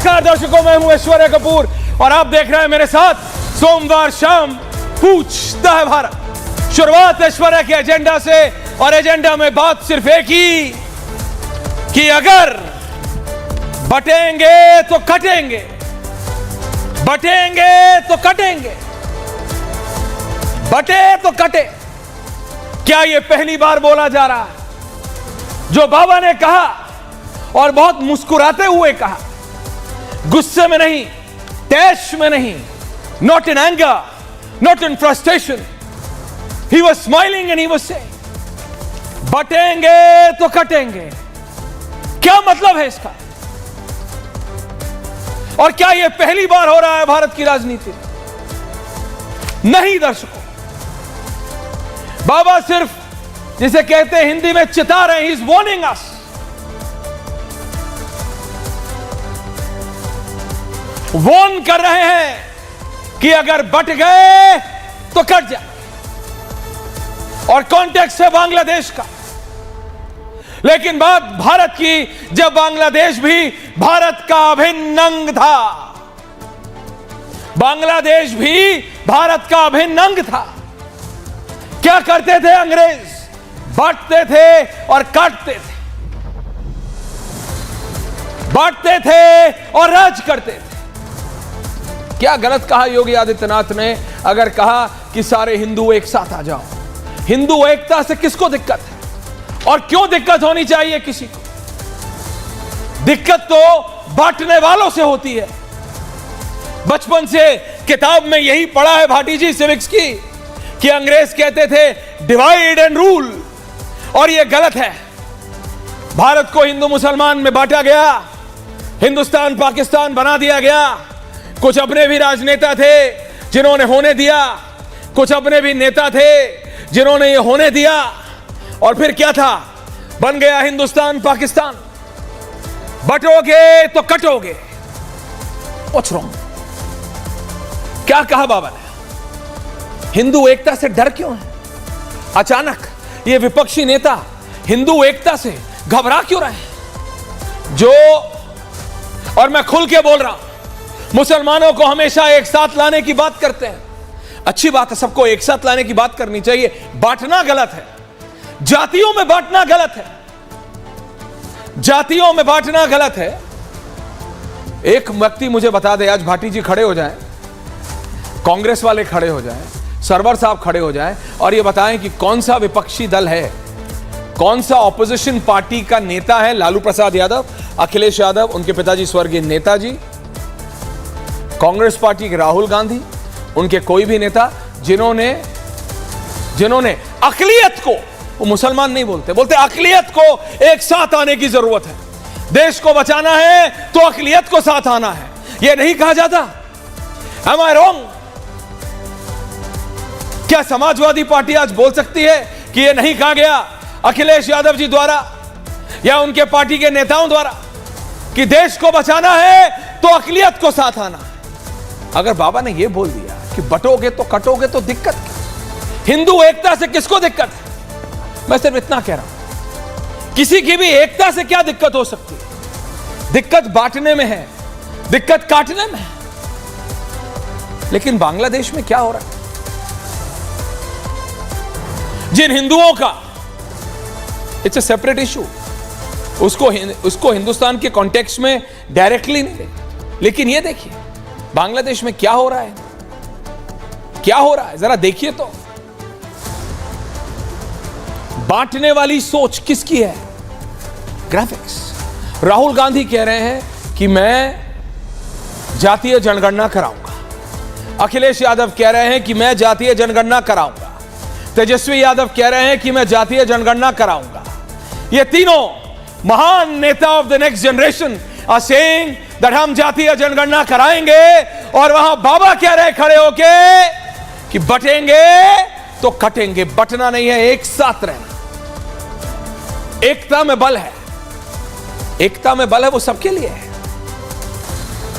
नमस्कार दर्शकों, मैं हूं ऐश्वर्या कपूर और आप देख रहे हैं मेरे साथ सोमवार शाम पूछता है भारत। शुरुआत ऐश्वर्या के एजेंडा से, और एजेंडा में बात सिर्फ एक ही कि अगर बटेंगे तो कटेंगे, बटेंगे तो कटेंगे, बटे तो कटे। क्या यह पहली बार बोला जा रहा है? जो बाबा ने कहा और बहुत मुस्कुराते हुए कहा, गुस्से में नहीं, तैश में नहीं, not in anger, not in frustration. He was smiling and he was saying, बटेंगे तो कटेंगे। क्या मतलब है इसका? और क्या यह पहली बार हो रहा है भारत की राजनीति में? नहीं दर्शकों, बाबा सिर्फ जिसे कहते हैं हिंदी में चिता रहे हैं, he is warning us. Warn कर रहे हैं कि अगर बट गए तो कट जाए। और कॉन्टेक्स्ट है बांग्लादेश का, लेकिन बात भारत की, जब बांग्लादेश भी भारत का अभिन्न अंग था। बांग्लादेश भी भारत का अभिन्न अंग था। क्या करते थे अंग्रेज? बांटते थे और काटते थे, बांटते थे और राज करते थे। क्या गलत कहा योगी आदित्यनाथ ने अगर कहा कि सारे हिंदू एक साथ आ जाओ? हिंदू एकता से किसको दिक्कत है? और क्यों दिक्कत होनी चाहिए किसी को? दिक्कत तो बांटने वालों से होती है। बचपन से किताब में यही पढ़ा है भाटी जी सिविक्स की कि अंग्रेज कहते थे डिवाइड एंड रूल, और यह गलत है। भारत को हिंदू मुसलमान में बांटा गया, हिंदुस्तान पाकिस्तान बना दिया गया। कुछ अपने भी राजनेता थे जिन्होंने होने दिया, कुछ अपने भी नेता थे जिन्होंने ये होने दिया, और फिर क्या था? बन गया हिंदुस्तान पाकिस्तान। बटोगे तो कटोगे। What's wrong? क्या कहा बाबा ने? हिंदू एकता से डर क्यों है? अचानक ये विपक्षी नेता हिंदू एकता से घबरा क्यों रहे हैं? जो, और मैं खुल के बोल रहा हूं, मुसलमानों को हमेशा एक साथ लाने की बात करते हैं। अच्छी बात है, सबको एक साथ लाने की बात करनी चाहिए। बांटना गलत है, जातियों में बांटना गलत है, जातियों में बांटना गलत है। एक व्यक्ति मुझे बता दे, आज भाटी जी खड़े हो जाएं, कांग्रेस वाले खड़े हो जाएं, सरवर साहब खड़े हो जाएं और ये बताएं कि कौन सा विपक्षी दल है, कौन सा ऑपोजिशन पार्टी का नेता है? लालू प्रसाद यादव, अखिलेश यादव, उनके पिताजी स्वर्गीय नेताजी, कांग्रेस पार्टी के राहुल गांधी, उनके कोई भी नेता जिन्होंने अकलियत को, वो मुसलमान नहीं बोलते, बोलते अकलियत को एक साथ आने की जरूरत है। देश को बचाना है तो अकलियत को साथ आना है। यह नहीं कहा जाता? Am I wrong? क्या समाजवादी पार्टी आज बोल सकती है कि यह नहीं कहा गया अखिलेश यादव जी द्वारा या उनके पार्टी के नेताओं द्वारा कि देश को बचाना है तो अकलियत को साथ आना है? अगर बाबा ने यह बोल दिया कि बटोगे तो कटोगे तो दिक्कत क्या? हिंदू एकता से किसको दिक्कत है? मैं सिर्फ इतना कह रहा हूं, किसी की भी एकता से क्या दिक्कत हो सकती है? दिक्कत बांटने में है, दिक्कत काटने में है। लेकिन बांग्लादेश में क्या हो रहा है? जिन हिंदुओं का, इट्स अ सेपरेट इशू, उसको हिंदुस्तान के कॉन्टेक्स्ट में डायरेक्टली नहीं देखते, लेकिन यह देखिए बांग्लादेश में क्या हो रहा है, क्या हो रहा है, जरा देखिए तो। बांटने वाली सोच किसकी है? ग्राफिक्स। राहुल गांधी कह रहे हैं कि मैं जातीय जनगणना कराऊंगा, अखिलेश यादव कह रहे हैं कि मैं जातीय जनगणना कराऊंगा, तेजस्वी यादव कह रहे हैं कि मैं जातीय जनगणना कराऊंगा। ये तीनों महान नेता of the next generation are saying that हम जातीय जनगणना कराएंगे, और वहां बाबा कह रहे खड़े होके कि बटेंगे तो कटेंगे। बटना नहीं है, एक साथ रहना। एकता में बल है, एकता में बल है, वो सबके लिए है,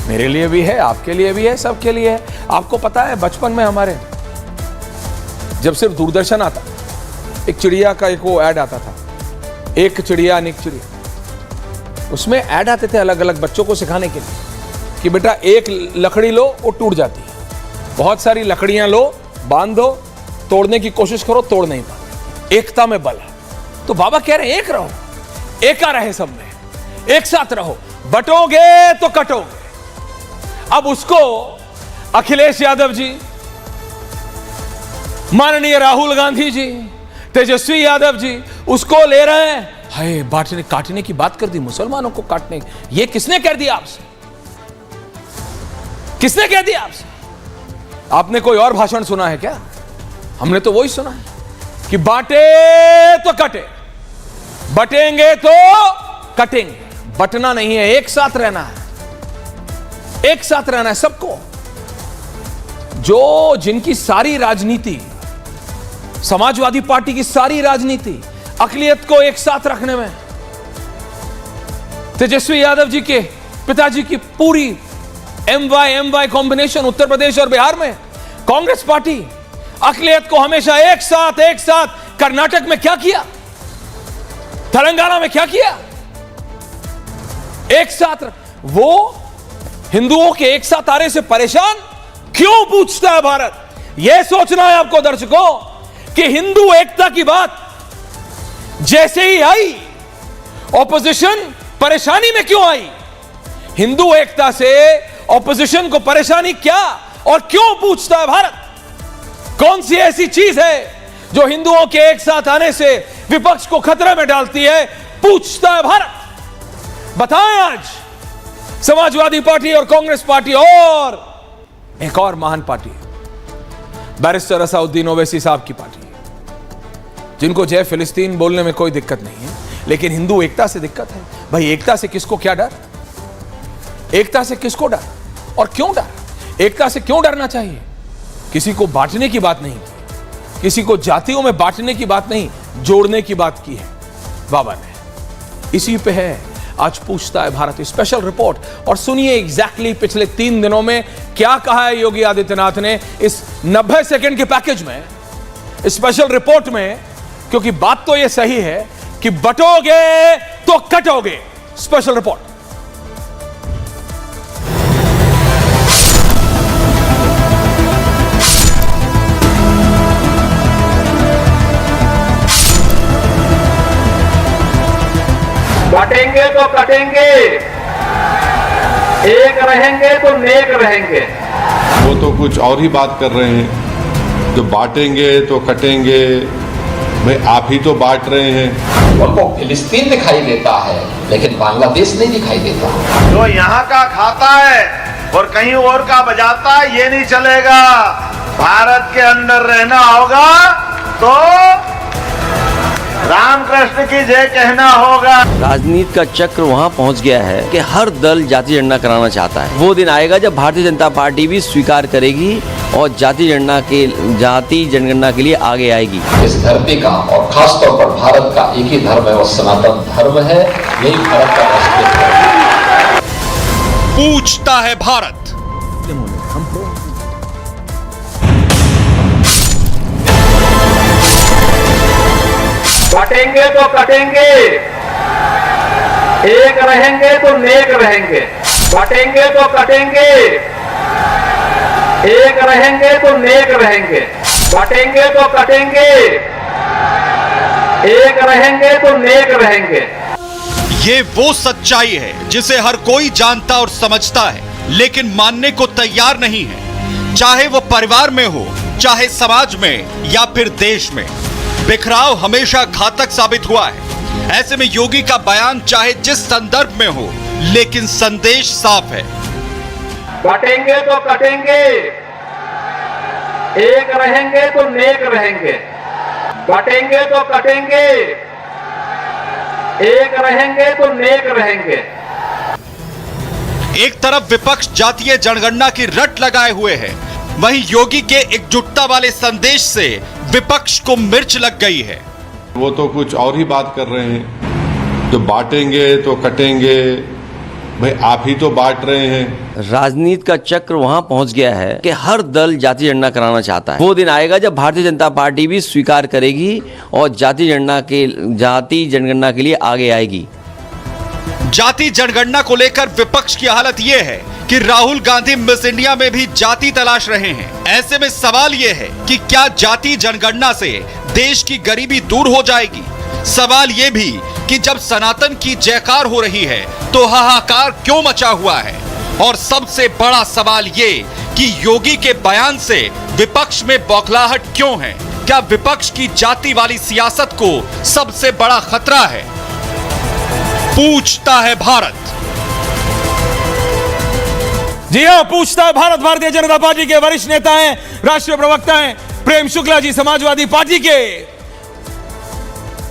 मेरे लिए भी है, आपके लिए भी है, सबके लिए है। आपको पता है बचपन में हमारे जब सिर्फ दूरदर्शन आता, एक चिड़िया का एक वो ऐड आता था, एक चिड़िया अनेक चिड़िया, उसमें ऐड आते थे अलग अलग बच्चों को सिखाने के लिए। कि बेटा एक लकड़ी लो वो टूट जाती है, बहुत सारी लकड़ियां लो, बांधो, तोड़ने की कोशिश करो, तोड़ नहीं पाते। एकता में बल है। तो बाबा कह रहे हैं एक रहो, एका रहे सब में, एक साथ रहो, बटोगे तो कटोगे। अब उसको अखिलेश यादव जी, माननीय राहुल गांधी जी, तेजस्वी यादव जी उसको ले रहे हैं। हाय, बांटने काटने की बात कर दी, मुसलमानों को काटने, ये किसने कह दिया आपसे? किसने कह दिया आपसे? आपने कोई और भाषण सुना है क्या? हमने तो वही सुना है कि बांटे तो कटे, बटेंगे तो कटेंगे। बटना नहीं है, एक साथ रहना है, एक साथ रहना है सबको। जो जिनकी सारी राजनीति, समाजवादी पार्टी की सारी राजनीति अकलियत को एक साथ रखने में, तेजस्वी यादव जी के पिताजी की पूरी MY कॉम्बिनेशन उत्तर प्रदेश और बिहार में, कांग्रेस पार्टी अकलियत को हमेशा एक साथ कर्नाटक में क्या किया, तेलंगाना में क्या किया, एक साथ। वो हिंदुओं के एक साथ आने से परेशान क्यों पूछता है भारत? यह सोचना है आपको दर्शकों कि हिंदू एकता की बात जैसे ही आई, ऑपोजिशन परेशानी में क्यों आई? हिंदू एकता से ऑपोजिशन को परेशानी क्या और क्यों पूछता है भारत? कौन सी ऐसी चीज है जो हिंदुओं के एक साथ आने से विपक्ष को खतरे में डालती है? पूछता है भारत। बताएं आज समाजवादी पार्टी और कांग्रेस पार्टी और एक और महान पार्टी, बैरिस्टर असदुद्दीन ओवैसी साहब की पार्टी, जिनको जय फिलिस्तीन बोलने में कोई दिक्कत नहीं है, लेकिन हिंदू एकता से दिक्कत है। भाई, एकता से किसको क्या डर? एकता से किसको डर और क्यों डर? एकता से क्यों डरना चाहिए? किसी को बांटने की बात नहीं की, किसी को जातियों में बांटने की बात नहीं, जोड़ने की बात की है बाबा ने। इसी पे है आज पूछता है भारत स्पेशल रिपोर्ट। और सुनिए एग्जैक्टली पिछले 3 दिनों में क्या कहा है योगी आदित्यनाथ ने इस 90 सेकंड के पैकेज में, स्पेशल रिपोर्ट में, क्योंकि बात तो यह सही है कि बटोगे तो कटोगे। Special report. बटेंगे तो कटेंगे, एक रहेंगे तो नेक रहेंगे। वो तो कुछ और ही बात कर रहे हैं, जो बांटेंगे तो कटेंगे। भाई, आप ही तो बांट रहे हैं। उनको फिलिस्तीन दिखाई देता है लेकिन बांग्लादेश नहीं दिखाई देता। जो यहाँ का खाता है और कहीं और का बजाता है, ये नहीं चलेगा। भारत के अंदर रहना होगा तो रामकृष्ण की जय कहना होगा। राजनीति का चक्र वहां पहुंच गया है कि हर दल जाति जनगणना कराना चाहता है। वो दिन आएगा जब भारतीय जनता पार्टी भी स्वीकार करेगी और जाति जनगणना के लिए आगे आएगी। इस धरती का और खासतौर पर भारत का एक ही धर्म है, वो सनातन धर्म है। यही भारत का राष्ट्रीय धर्म है। पूछता है भारत। बटेंगे तो कटेंगे, एक रहेंगे तो नेक रहेंगे। बटेंगे तो कटेंगे, एक रहेंगे तो नेक रहेंगे। बटेंगे तो कटेंगे, एक रहेंगे तो नेक रहेंगे। ये वो सच्चाई है जिसे हर कोई जानता और समझता है, लेकिन मानने को तैयार नहीं है। चाहे वो परिवार में हो, चाहे समाज में या फिर देश में, बिखराव हमेशा घातक साबित हुआ है। ऐसे में योगी का बयान चाहे जिस संदर्भ में हो, लेकिन संदेश साफ है। बटेंगे तो कटेंगे, एक रहेंगे तो नेक रहेंगे। बटेंगे तो कटेंगे, एक रहेंगे तो नेक रहेंगे। एक तरफ विपक्ष जातीय जनगणना की रट लगाए हुए है, वहीं योगी के एकजुटता वाले संदेश से विपक्ष को मिर्च लग गई है। वो तो कुछ और ही बात कर रहे हैं, जो बांटेंगे तो कटेंगे। भाई, आप ही तो बांट रहे हैं। राजनीति का चक्र वहां पहुंच गया है कि हर दल जाति जनगणना कराना चाहता है। वो दिन आएगा जब भारतीय जनता पार्टी भी स्वीकार करेगी और जाति जनगणना के लिए आगे आएगी। जाति जनगणना को लेकर विपक्ष की हालत यह है कि राहुल गांधी मिस इंडिया में भी जाति तलाश रहे हैं। ऐसे में सवाल यह है कि क्या जाति जनगणना से देश की गरीबी दूर हो जाएगी? सवाल यह भी कि जब सनातन की जयकार हो रही है तो हाहाकार क्यों मचा हुआ है? और सबसे बड़ा सवाल ये कि योगी के बयान से विपक्ष में बौखलाहट क्यों है? क्या विपक्ष की जाति वाली सियासत को सबसे बड़ा खतरा है? पूछता है भारत। जी हां, पूछता है भारत। भारतीय जनता पार्टी के वरिष्ठ नेता हैं, राष्ट्रीय प्रवक्ता हैं प्रेम शुक्ला जी, समाजवादी पार्टी के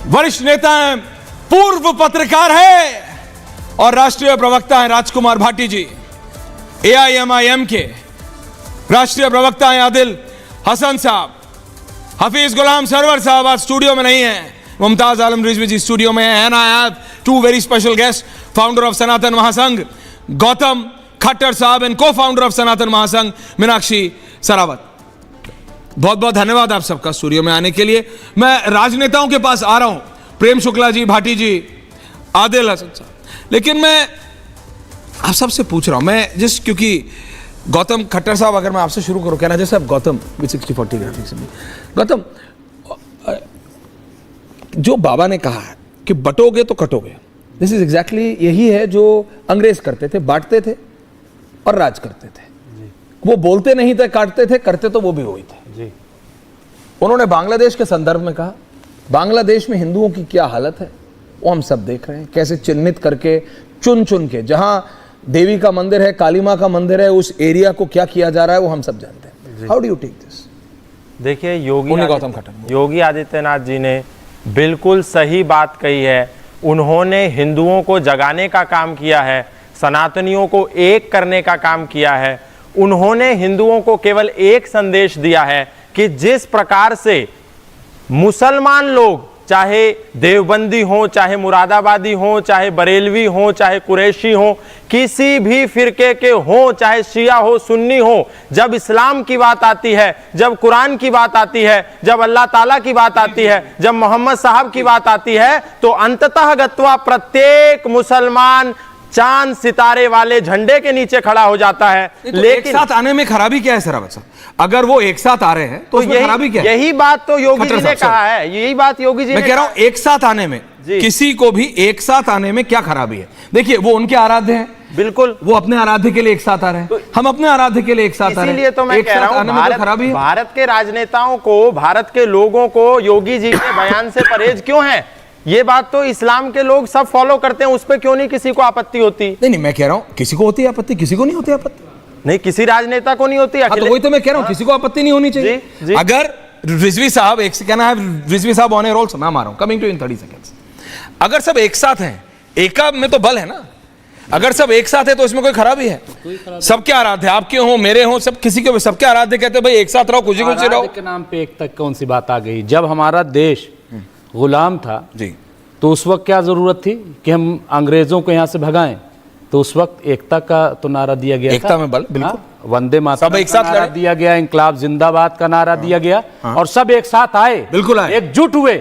वरिष्ठ नेता हैं, पूर्व पत्रकार है और राष्ट्रीय प्रवक्ता हैं राजकुमार भाटी जी। AIMIM के राष्ट्रीय प्रवक्ता हैं आदिल हसन साहब। हफीज गुलाम सरवर साहब आज स्टूडियो में नहीं है, मुमताज आलम रिजवी जी स्टूडियो में है। And I have two very special guest, founder of Sanatan Mahasangh Gautam Khattar साहब एंड को फाउंडर ऑफ सनातन महासंघ मीनाक्षी सरावत। बहुत बहुत धन्यवाद आप सबका स्टूडियो में आने के लिए। मैं राजनेताओं के पास आ रहा हूं, प्रेम शुक्ला जी, भाटी जी, आदिल हसन साहब, लेकिन मैं आप सबसे पूछ रहा हूं, मैं जिस क्योंकि गौतम खट्टर साहब, अगर मैं आपसे शुरू करूं, कहना जैसे आप गौतम 60-40 ग्राफिक्स में, गौतम जो बाबा ने कहा है कि बटोगे तो कटोगे, दिस इज एग्जैक्टली यही है जो अंग्रेज करते थे, बांटते थे और राज करते थे। वो बोलते नहीं थे काटते थे, करते तो वो भी वही थे जी। उन्होंने बांग्लादेश के संदर्भ में कहा, बांग्लादेश में हिंदुओं की क्या हालत है वो हम सब देख रहे हैं, कैसे चिन्हित करके चुन चुन के, जहां देवी का मंदिर है, काली मां का मंदिर है, उस एरिया को क्या किया जा रहा है वो हम सब जानते हैं। How do you take this? देखिए, योगी आदित्यनाथ जी ने बिल्कुल सही बात कही है। उन्होंने हिंदुओं को जगाने का काम किया है, सनातनियों को एक करने का काम किया है। उन्होंने हिंदुओं को केवल एक संदेश दिया है कि जिस प्रकार से मुसलमान लोग, चाहे देवबंदी हो, चाहे मुरादाबादी हो, चाहे बरेलवी हो, चाहे कुरैशी हो, किसी भी फिरके के हो, चाहे शिया हो, सुन्नी हो, जब इस्लाम की बात आती है, जब कुरान की बात आती है, जब अल्लाह ताला की बात आती है, जब मोहम्मद साहब की बात आती है, तो अंततः गत्वा प्रत्येक मुसलमान चांद सितारे वाले झंडे के नीचे खड़ा हो जाता है। लेकिन एक साथ आने में खराबी क्या है सरावत साहब? अगर वो एक साथ आ रहे हैं तो उसमें खराबी क्या है? यही बात तो योगी जी ने कहा है, यही बात योगी जी ने कह रहा हूं, एक साथ आने में, किसी को भी एक साथ आने में क्या खराबी है? देखिए, वो उनके आराध्य हैं, बिल्कुल, वो अपने आराध्य के लिए एक साथ आ रहे हैं, हम अपने आराध्य के लिए एक साथ आ रहे हैं। इसीलिए तो मैं कह रहा हूं, भारत के राजनेताओं को, भारत के लोगों को योगी जी के बयान से परहेज क्यों है? ये बात तो इस्लाम के लोग सब फॉलो करते हैं, उस पर क्यों नहीं किसी को आपत्ति होती? नहीं, मैं कह रहा हूं किसी को होती है आपत्ति, किसी को नहीं होती आपत्ति। नहीं, किसी राजनेता को नहीं होती। तो वही तो मैं कह रहा हूं, किसी को आपत्ति नहीं होनी चाहिए। जी। अगर रिजवी साहब, एक कहना है रिजवी साहब ऑन ए रोल, मैं मार रहा हूं, कमिंग टू इन 30 सेकंड्स। अगर सब एक साथ हैं, एका में तो बल है ना, अगर सब एक साथ है तो इसमें कोई खराबी है? सबके आराध्य, आपके हो, मेरे हो, सब किसी के, सबके आराध्य कहते हैं भाई एक साथ रहो, खुशी खुशी रहो। के नाम पे एक तक कौन सी बात आ गई? जब हमारा देश गुलाम था जी, तो उस वक्त क्या जरूरत थी कि हम अंग्रेजों को यहाँ से भगाएं? तो उस वक्त एकता का तो नारा दिया गया, एकता में बल, बिल्कुल, वंदे मातरम एक साथ नारा दिया गया, इंकलाब जिंदाबाद का नारा दिया गया, और सब एक साथ आए, बिल्कुल आए, एकजुट हुए।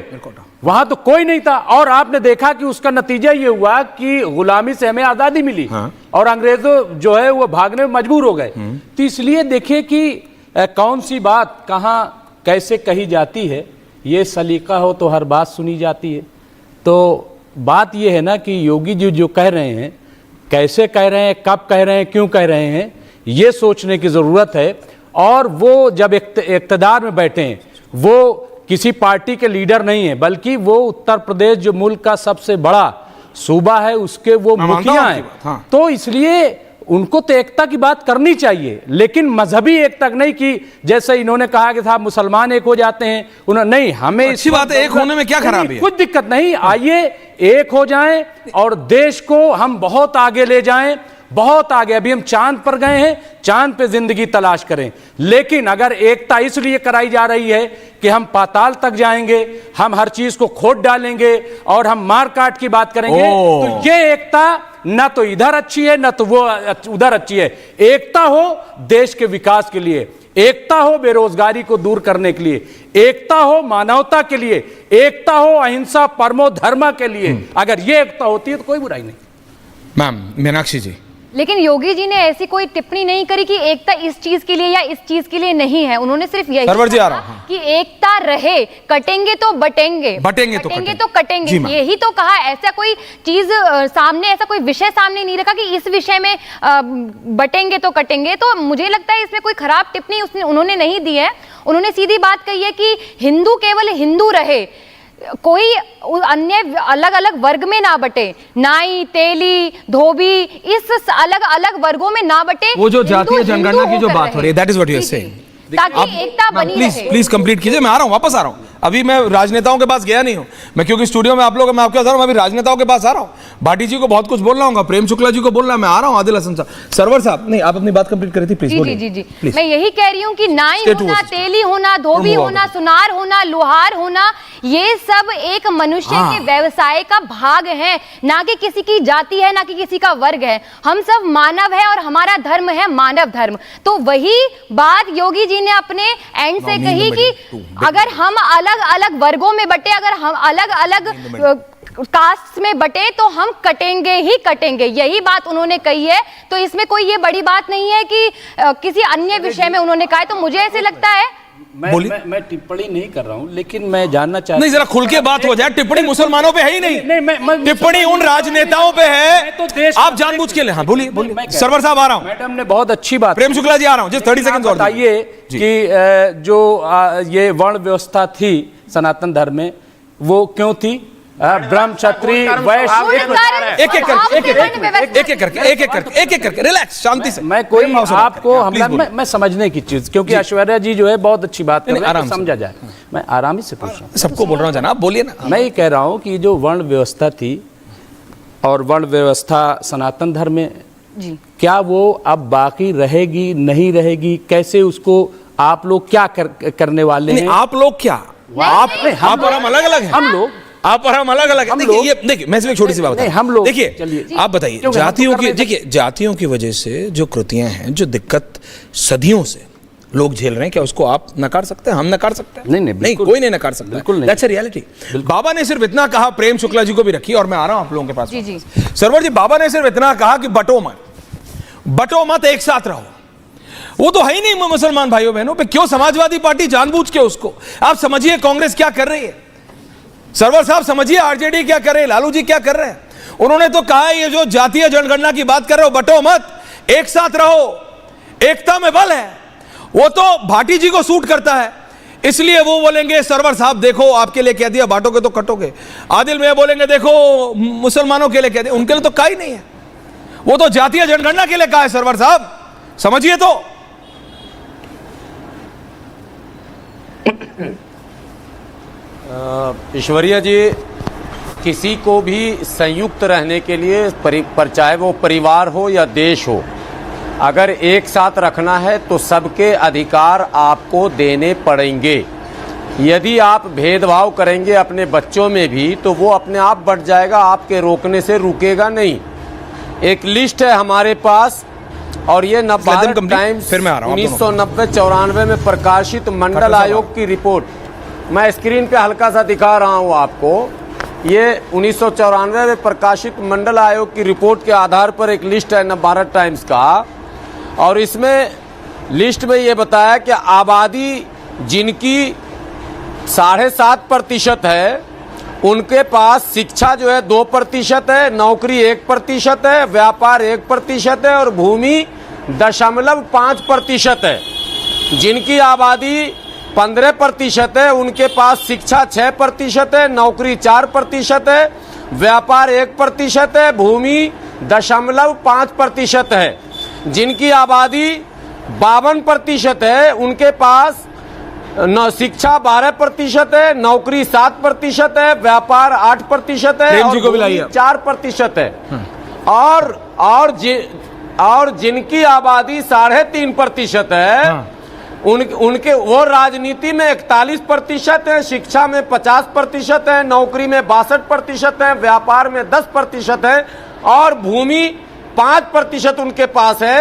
वहां तो कोई नहीं था, और आपने देखा कि उसका नतीजा ये हुआ कि गुलामी से हमें आजादी मिली और अंग्रेजों जो है वो भागने में मजबूर हो गए। तो इसलिए देखिए कि कौन सी बात कहाँ कैसे कही जाती है, ये सलीका हो तो हर बात सुनी जाती है। तो बात यह है ना कि योगी जी जो कह रहे हैं, कैसे कह रहे हैं, कब कह रहे हैं, क्यों कह रहे हैं, ये सोचने की ज़रूरत है। और वो जब इक़्तिदार में बैठे हैं, वो किसी पार्टी के लीडर नहीं है, बल्कि वो उत्तर प्रदेश जो मुल्क का सबसे बड़ा सूबा है उसके वो मुखिया हैं। तो इसलिए उनको तो एकता की बात करनी चाहिए, लेकिन मजहबी एकता नहीं कि जैसे इन्होंने कहा कि साहब मुसलमान एक हो जाते हैं, उन्होंने नहीं, हमें अच्छी बात है, एक होने में क्या खराबी है? कुछ दिक्कत नहीं, आइए एक हो जाएं और देश को हम बहुत आगे ले जाएं, बहुत आगे। अभी हम चांद पर गए हैं, चांद पे जिंदगी तलाश करें, लेकिन अगर एकता इसलिए कराई जा रही है कि हम पाताल तक जाएंगे, हम हर चीज को खोद डालेंगे और हम मार काट की बात करेंगे, तो ये एकता ना तो इधर अच्छी है ना तो वो उधर अच्छी है। एकता हो देश के विकास के लिए, एकता हो बेरोजगारी को दूर करने के लिए, एकता हो मानवता के लिए, एकता हो अहिंसा परमो धर्म के लिए। अगर ये एकता होती है तो कोई बुराई नहीं। मैम मीनाक्षी जी, लेकिन योगी जी ने ऐसी कोई टिप्पणी नहीं करी कि एकता इस चीज के लिए या इस चीज के लिए नहीं है। उन्होंने सिर्फ यही सरवर जी आ रहा कहा हूं, कि एकता रहे, कटेंगे तो बटेंगे, बटेंगे तो कटेंगे। जी, मैम। यही तो कहा। ऐसा कोई चीज सामने, ऐसा कोई विषय सामने नहीं रखा कि इस विषय में बटेंगे तो कटेंगे। तो मुझे लगता है इसमें कोई खराब टिप्पणी उन्होंने नहीं दी है। उन्होंने सीधी बात कही है कि हिंदू केवल हिंदू रहे, कोई अन्य अलग अलग वर्ग में ना बटे, नाई, तेली, धोबी, इस अलग अलग वर्गों में ना बटे। वो जो जातीय जनगणना की जो बात हो रही है, that is what you are saying, ताकि एकता बनी रहे। प्लीज कंप्लीट कीजिए, मैं आ रहा हूं, वापस आ रहा हूं। अभी मैं राजनेताओं के पास गया नहीं हूं, मैं क्योंकि स्टूडियो में आप लोग, मैं आपके साथ हूं, मैं अभी राजनेताओं के पास आ रहा हूं। भाटी जी को बहुत कुछ बोलना होगा, प्रेम शुक्ला जी को बोलना है, मैं आ रहा हूं। आदिल हसन साहब, सरवर साहब, नहीं आप अपनी बात कंप्लीट करी थी, प्लीज जी बोलिए। जी जी जी, मैं यही कह रही हूँ कि नाई होना, तेली होना, धोबी होना, सुनार होना, लोहार होना, ये सब एक मनुष्य के व्यवसाय का भाग है, ना कि किसी की जाति है, ना कि किसी का वर्ग है। हम सब मानव है और हमारा धर्म है मानव धर्म। तो वही बात योगी जी ने अपने एंड से कही कि अगर हम अलग अलग वर्गों में बटे, अगर हम अलग अलग कास्ट में बटे, तो हम कटेंगे ही कटेंगे। यही बात उन्होंने कही है। तो इसमें कोई ये बड़ी बात नहीं है कि किसी अन्य विषय में उन्होंने कहा है। तो मुझे ऐसे लगता है, मैं टिप्पणी नहीं कर रहा हूं, लेकिन मैं जानना चाहता हूं, नहीं जरा खुल के बात हो जाए। टिप्पणी मुसलमानों पे है ही नहीं, टिप्पणी उन राजनेताओं पे है। आप जानबूझ के ले, हाँ बोलिए बोलिए। सरवर साहब आ रहा हूं। मैडम ने बहुत अच्छी बात, प्रेम शुक्ला जी आ रहा हूं, जस्ट 30 सेकंड और बताइए कि जो ये वर्ण व्यवस्था थी सनातन धर्म में, वो क्यों थी? ब्रह्म, क्षत्रिय, वैश्य, एक एक करके रिलैक्स, शांति से। मैं कोई आपको हमला, मैं समझने की चीज, क्योंकि ऐश्वर्या जी जो है बहुत अच्छी बात कर रहे हैं, समझा जाए। मैं आराम से पूछ रहा हूँ, सबको बोल रहा हूँ जनाब, बोलिए ना। मैं ये कह रहा हूँ कि जो वर्ण व्यवस्था थी और वर्ण व्यवस्था सनातन धर्म में जी, क्या वो अब बाकी रहेगी, नहीं रहेगी? कैसे उसको आप लोग क्या करने वाले हैं? आप लोग क्या, आप और हम अलग अलग हैं। हम लोग, आप और हम अलग अलग हैं। देखिए, ये देखिए, मैं सिर्फ एक छोटी सी बात बताऊं। हम लोग, देखिए आप बताइए, जातियों की, देखिए जातियों की वजह से जो कृतियां हैं, जो दिक्कत सदियों से लोग झेल रहे हैं, क्या उसको आप नकार सकते हैं? हम नकार सकते हैं? नहीं, कोई नहीं नकार सकता। बिल्कुल नहीं। That's a reality. बाबा ने सिर्फ इतना कहा, प्रेम शुक्ला जी को भी रखी, और मैं आ रहा हूं आप लोगों के पास। जी जी, सरवर जी, बाबा ने सिर्फ इतना कहा कि बटो मत, एक साथ रहो। वो तो है ही नहीं मुसलमान भाइयों बहनों पे, क्यों समाजवादी पार्टी जानबूझ के उसको? आप समझिए कांग्रेस क्या कर रही है, सरवर साहब समझिए आरजेडी क्या कर रहे हैं, लालू जी क्या कर रहे हैं। उन्होंने तो कहा है, ये जो जातीय जनगणना की बात कर रहे हो, बटो मत, एक साथ रहो, एकता में बल है। वो तो भाटी जी को सूट करता है, इसलिए वो बोलेंगे सरवर साहब देखो आपके लिए कह दिया, बांटोगे तो कटोगे। आदिल में बोलेंगे देखो मुसलमानों के लिए कह दिया, उनके लिए तो कहा ही नहीं है, वो तो जातीय जनगणना के लिए कहा है। सरवर साहब समझिए तो। ईश्वरीय जी, किसी को भी संयुक्त रहने के लिए, चाहे वो परिवार हो या देश हो, अगर एक साथ रखना है तो सबके अधिकार आपको देने पड़ेंगे। यदि आप भेदभाव करेंगे अपने बच्चों में भी, तो वो अपने आप बढ़ जाएगा, आपके रोकने से रुकेगा नहीं। एक लिस्ट है हमारे पास, और ये नवभारत टाइम्स 1990-94 में प्रकाशित मंडल आयोग की रिपोर्ट, मैं स्क्रीन पे हल्का सा दिखा रहा हूँ आपको। ये 1994 में प्रकाशित मंडल आयोग की रिपोर्ट के आधार पर एक लिस्ट है नवभारत टाइम्स का, और इसमें लिस्ट में ये बताया कि आबादी जिनकी 7.5% है, उनके पास शिक्षा जो है 2% है, नौकरी 1% है, व्यापार 1% है और भूमि 0.5% है। जिनकी आबादी 15% है, उनके पास शिक्षा 6% है, नौकरी 4% है, व्यापार 1% है, भूमि 0.5% है। जिनकी आबादी 52% है, उनके पास शिक्षा 12% है, नौकरी 7% है, व्यापार 8% है और भूमि 4% है। और जिनकी आबादी 3.5% है, उनके वो राजनीति में 41% है, शिक्षा में 50% है, नौकरी में 62% है, व्यापार में 10% है और भूमि 5% उनके पास है।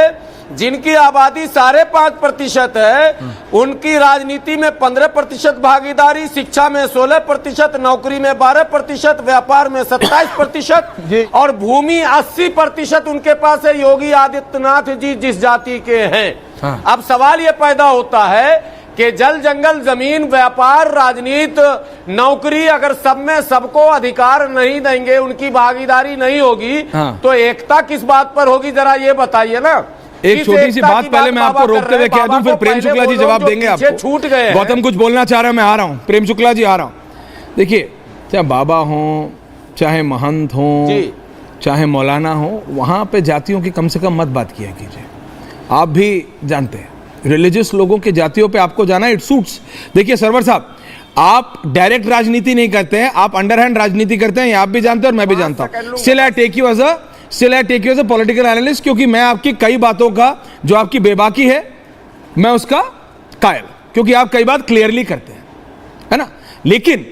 जिनकी आबादी 5.5% है, उनकी राजनीति में 15% भागीदारी, शिक्षा में 16%, नौकरी में 12%, व्यापार में 27% और भूमि 80% उनके पास है। योगी आदित्यनाथ जी जिस जाति के हैं। अब सवाल ये पैदा होता है कि जल जंगल जमीन व्यापार राजनीति नौकरी अगर सब में सबको अधिकार नहीं देंगे, उनकी भागीदारी नहीं होगी, तो एकता किस बात पर होगी, जरा ये बताइए ना। एक छोटी सी बात पहले मैं आपको रोकते हुए कह दूं, फिर प्रेम शुक्ला जी जवाब देंगे आपको। छूट गए। गौतम कुछ बोलना चाह रहा है, मैं आ रहा हूं। प्रेम शुक्ला जी आ रहा हूं। देखिए, चाहे बाबा हो, चाहे महंत हो, चाहे मौलाना हो, वहां पे जातियों की कम से कम मत बात किया कीजिए। आप भी जानते हैं रिलीजियस लोगों के जातियों पे आपको जाना इट सूट्स। देखिए सरवर साहब, आप डायरेक्ट राजनीति नहीं करते हैं, आप अंडरहैंड राजनीति करते हैं, ये आप भी जानते हैं और मैं भी जानता हूं। Still I take you as a political analyst, क्योंकि मैं आपकी कई बातों का जो आपकी बेबाकी है मैं उसका कायल, क्योंकि आप कई बात क्लियरली करते हैं, है ना। लेकिन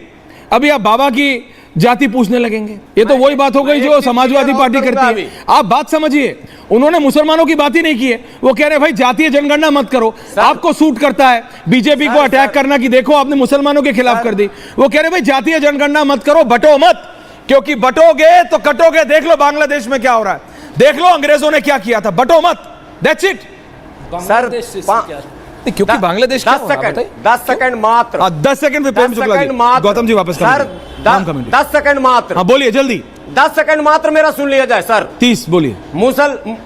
अभी आप बाबा की जाति पूछने लगेंगे, ये तो वही बात हो गई जो समाजवादी पार्टी करती है। आप बात समझिए, उन्होंने मुसलमानों की बात ही नहीं की है। वो कह रहे भाई जातीय जनगणना मत करो, आपको सूट करता है बीजेपी को अटैक करना कि देखो आपने मुसलमानों के खिलाफ कर दी। वो कह रहे भाई जातीय जनगणना मत करो, बटो मत, क्योंकि बटोगे तो कटोगे। देख लो बांग्लादेश में क्या हो रहा है, देख लो अंग्रेजों ने क्या किया था, बटो मत, दैट्स इट। क्योंकि बांग्लादेश 10 सेकंड मात्र, 10 सेकंड गौतम जी वापस सर, 10 सेकंड मात्र। हाँ बोलिए जल्दी, 10 सेकंड मात्र मेरा सुन लिया जाए सर। 30 बोलिए।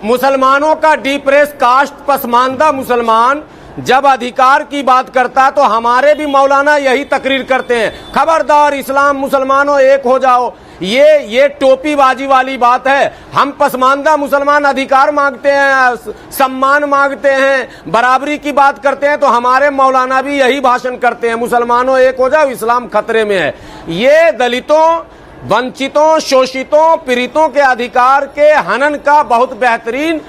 मुसलमानों का डिप्रेस कास्ट पसमानदा मुसलमान जब अधिकार की बात करता है तो हमारे भी मौलाना यही तकरीर करते हैं, खबरदार इस्लाम मुसलमानों एक हो जाओ। ये टोपीबाजी वाली बात है। हम पसमानदा मुसलमान अधिकार मांगते हैं, सम्मान मांगते हैं, बराबरी की बात करते हैं, तो हमारे मौलाना भी यही भाषण करते हैं, मुसलमानों एक हो जाओ, इस्लाम खतरे में है। ये दलितों, वंचितों, शोषितों, पीड़ितों के अधिकार के हनन का बहुत बेहतरीन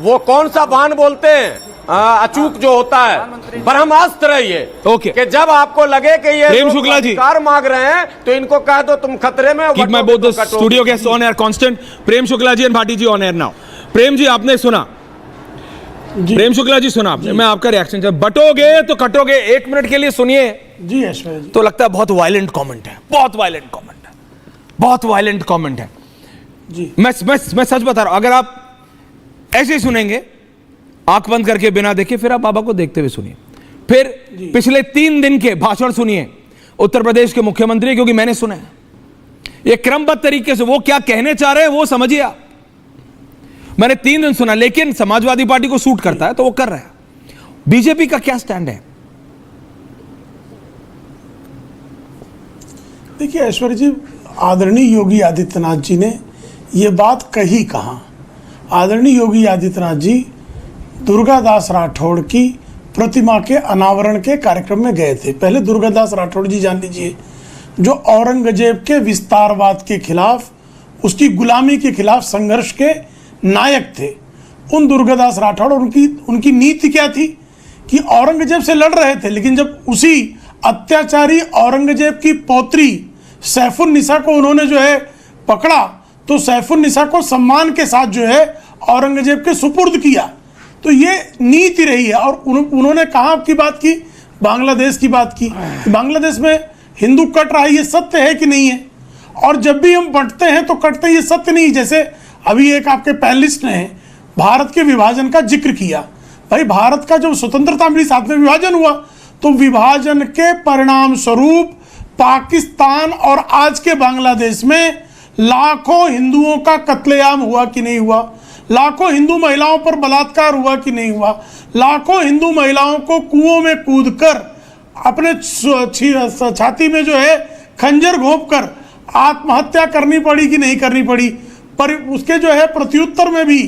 वो कौन सा बाण बोलते हैं, अचूक जो होता है, ब्रह्मास्त्र है ये। ओके, कि जब आपको लगे कि ये प्रेम शुक्ला जी अधिकार मांग रहे हैं तो इनको कह दो तुम खतरे में हो। Keep my both the studio guests on air constant. Prem Shukla ji and Bhati ji on air now. Prem ji आपने सुना, प्रेम शुक्ला जी सुना आपने, मैं आपका रिएक्शन चाहिए। बटोगे तो कटोगे, 1 मिनट के लिए सुनिए जी। ऐश्वर्या जी, तो लगता है बहुत वायलेंट कमेंट है, बहुत वायलेंट कमेंट है, बहुत वायलेंट कमेंट है जी। मैं सच बता रहा हूं, अगर आप ऐसे ही सुनेंगे आंख बंद करके बिना देखे, फिर आप बाबा को देखते हुए सुनिए, फिर पिछले 3 दिन के भाषण सुनिए उत्तर प्रदेश के मुख्यमंत्री, क्योंकि मैंने सुना है ये क्रमबद्ध तरीके से वो क्या कहने चाह रहे हैं वो समझिए आप। मैंने 3 दिन सुना, लेकिन समाजवादी पार्टी को सूट करता है तो वो कर रहा है। बीजेपी का क्या स्टैंड है? देखिए ऐश्वर्या जी, आदरणीय योगी आदित्यनाथ जी ने ये बात कही कहाँ। आदरणीय योगी आदित्यनाथ जी दुर्गादास राठौड़ की प्रतिमा के अनावरण के कार्यक्रम में गए थे। पहले दुर्गादास राठौड़ जी जान लीजिए, जो औरंगजेब के विस्तारवाद के खिलाफ, उसकी गुलामी के खिलाफ संघर्ष के नायक थे। उन दुर्गादास राठौड़, उनकी नीति क्या थी कि औरंगजेब से लड़ रहे थे, लेकिन जब उसी अत्याचारी औरंगजेब की पौत्री सैफुन्निसा को उन्होंने जो है पकड़ा, तो सैफुन्निसा को सम्मान के साथ जो है औरंगजेब के सुपुर्द किया। तो ये नीति रही है। और उन्होंने कहाँ की बात की? बांग्लादेश की बात की। बांग्लादेश में हिंदू कट रहा है, ये सत्य है कि नहीं है? और जब भी हम बंटते हैं तो कटते, ये सत्य नहीं। जैसे अभी एक आपके पैनलिस्ट ने भारत के विभाजन का जिक्र किया। भाई भारत का जब स्वतंत्रता मिली, 7वें विभाजन हुआ, तो विभाजन के परिणाम स्वरूप पाकिस्तान और आज के बांग्लादेश में लाखों हिंदुओं का कत्लेआम हुआ कि नहीं हुआ? लाखों हिंदू महिलाओं पर बलात्कार हुआ कि नहीं हुआ? लाखों हिंदू महिलाओं को कुओं में कूदकर अपने छाती में जो है खंजर घोंपकर आत्महत्या करनी पड़ी कि नहीं करनी पड़ी? पर उसके जो है प्रत्युत्तर में भी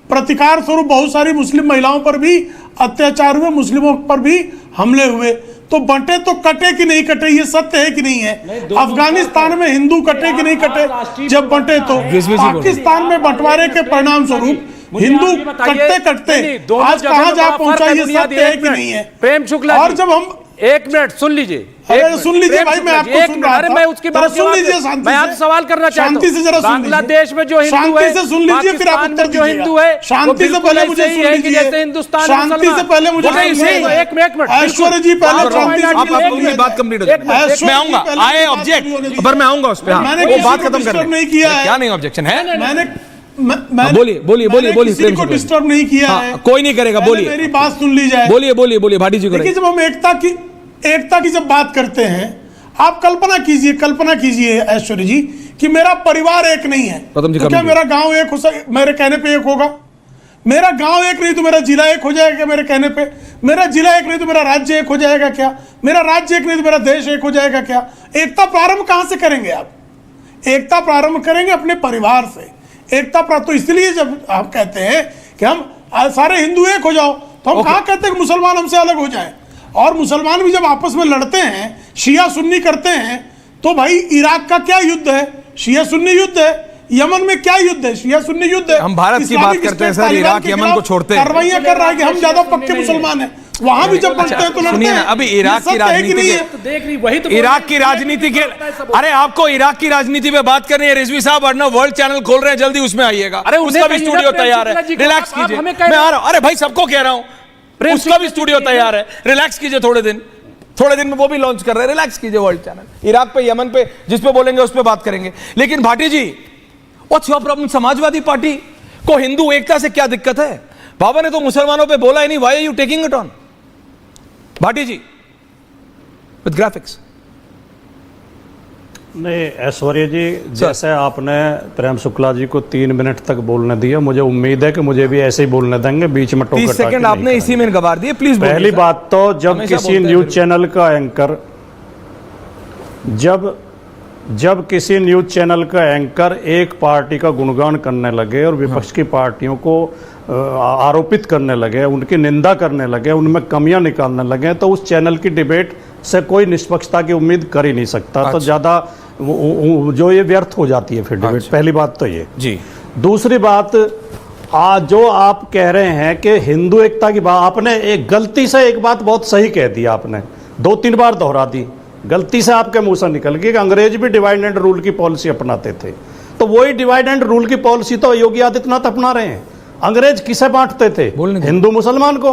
प्रतिकार स्वरूप बहुत सारी मुस्लिम महिलाओं पर भी अत्याचार हुए, मुस्लिमों पर भी हमले हुए। तो बंटे तो कटे कि नहीं कटे, ये सत्य है कि नहीं है? अफगानिस्तान में हिंदू कटे कि नहीं कटे जब बंटे? तो पाकिस्तान में बंटवारे के परिणाम स्वरूप हिंदू कटते कटते आज कहां जा पहुंचा, ये सत्य है कि नहीं है? प्रेम शुक्ला, और जब हम एक मिनट सुन लीजिए। अरे सुन लीजिए भाई, मैं आपको सुन रहा था। मैं उसकी बात सुन लीजिए शांति से। मैं आपसे सवाल करना चाहता हूं। शांति से जरा सुन लीजिए। बांग्लादेश में जो हिंदू है, शांति से सुन लीजिए, फिर आप उत्तर जो हिंदू है, शांति से पहले मुझे सुन लीजिए। जैसे हिंदुस्तान शांति से पहले मुझे एक मिनट ऐश्वर्य जी पहले शांति अपनी बात कंप्लीट हो जाए, मैं आऊंगा, आए ऑब्जेक्ट पर मैं आऊंगा उस पर। मैंने वो बात खत्म कर नहीं किया है। क्या नहीं ऑब्जेक्शन है? मैंने बोलिए बोलिए बोलिए बोलिए, किसी को डिस्टर्ब नहीं किया है। कोई नहीं करेगा, बोलिए, मेरी बात सुन ली जाए। बोलिए बोलिए बोलिए भाटी जी को। देखिए, जब हम एकता की जब बात करते हैं, आप कल्पना कीजिए ऐश्वर्य जी कि मेरा परिवार एक नहीं है तो क्या मेरा गांव एक हो मेरे कहने पे एक होगा? मेरा गांव एक नहीं तो मेरा जिला एक हो जाएगा मेरे कहने पे? मेरा जिला एक नहीं तो मेरा राज्य एक हो जाएगा क्या? मेरा राज्य एक नहीं तो मेरा देश एक हो जाएगा क्या? एकता प्रारंभ कहां से करेंगे आप? एकता प्रारंभ करेंगे अपने परिवार से। एकता प्रारंभ तो इसलिए जब आप कहते हैं कि हम सारे हिंदू एक हो जाओ, तो हम कहां कहते हैं कि मुसलमान हमसे अलग हो जाए? और मुसलमान भी जब आपस में लड़ते हैं, शिया सुन्नी करते हैं, तो भाई इराक का क्या युद्ध है? शिया सुन्नी युद्ध है। यमन में क्या युद्ध है? शिया सुन्नी युद्ध है। हम भारत की बात करते हैं सर, इराक यमन को छोड़ते हैं। कार्रवाइयां कर रहा है कि हम ज्यादा पक्के मुसलमान हैं, वहां भी जब बढ़ते हैं तो लड़ते हैं। अभी इराक की राजनीति के, इराक की राजनीति के, अरे आपको इराक की राजनीति पे बात करनी है रिजवी साहब, और ना वर्ल्ड चैनल खोल रहे हैं, जल्दी उसमें आइएगा। अरे उसका भी स्टूडियो तैयार है, रिलैक्स कीजिए, मैं आ रहा हूं। अरे भाई सबको कह रहा हूं, उसका भी स्टूडियो तैयार है, रिलैक्स कीजिए। थोड़े दिन में वो भी लॉन्च कर रहे हैं, रिलैक्स कीजिए। वर्ल्ड चैनल इराक पे, यमन पे, जिस पे बोलेंगे उस पे बात करेंगे। लेकिन Bhati ji, what's your problem? Samajwadi party को हिंदू एकता से क्या दिक्कत है? बाबा ने तो मुसलमानों पे बोला ही नहीं, why are you taking it on? Bhati ji with graphics. नहीं ऐश्वर्य जी, जैसे आपने प्रेम शुक्ला जी को 3 मिनट तक बोलने दिया, मुझे उम्मीद है कि मुझे भी ऐसे ही बोलने देंगे, बीच में टोका 30 सेकंड आपने इसी में गवार दिए, प्लीज। पहली बात तो जब किसी न्यूज चैनल का एंकर जब किसी न्यूज चैनल का एंकर एक पार्टी का गुणगान करने लगे और विपक्ष की पार्टियों को आरोपित करने लगे, उनकी निंदा करने लगे, उनमें कमियां निकालने लगे, तो उस चैनल की डिबेट से कोई निष्पक्षता की उम्मीद कर ही नहीं सकता। तो ज़्यादा जो ये व्यर्थ हो जाती है फिर डिबेट। पहली बात तो ये जी। दूसरी बात, आज जो आप कह रहे हैं कि हिंदू एकता की बात, आपने एक गलती से एक बात बहुत सही कह दी, आपने 2-3 बार दोहरा दी, गलती से आपके मुंह से निकल गई कि अंग्रेज भी डिवाइड एंड रूल की पॉलिसी अपनाते थे। तो वही डिवाइड एंड रूल की पॉलिसी तो योगी आदित्यनाथ अपना रहे हैं। अंग्रेज किसे बांटते थे? हिंदू मुसलमान को।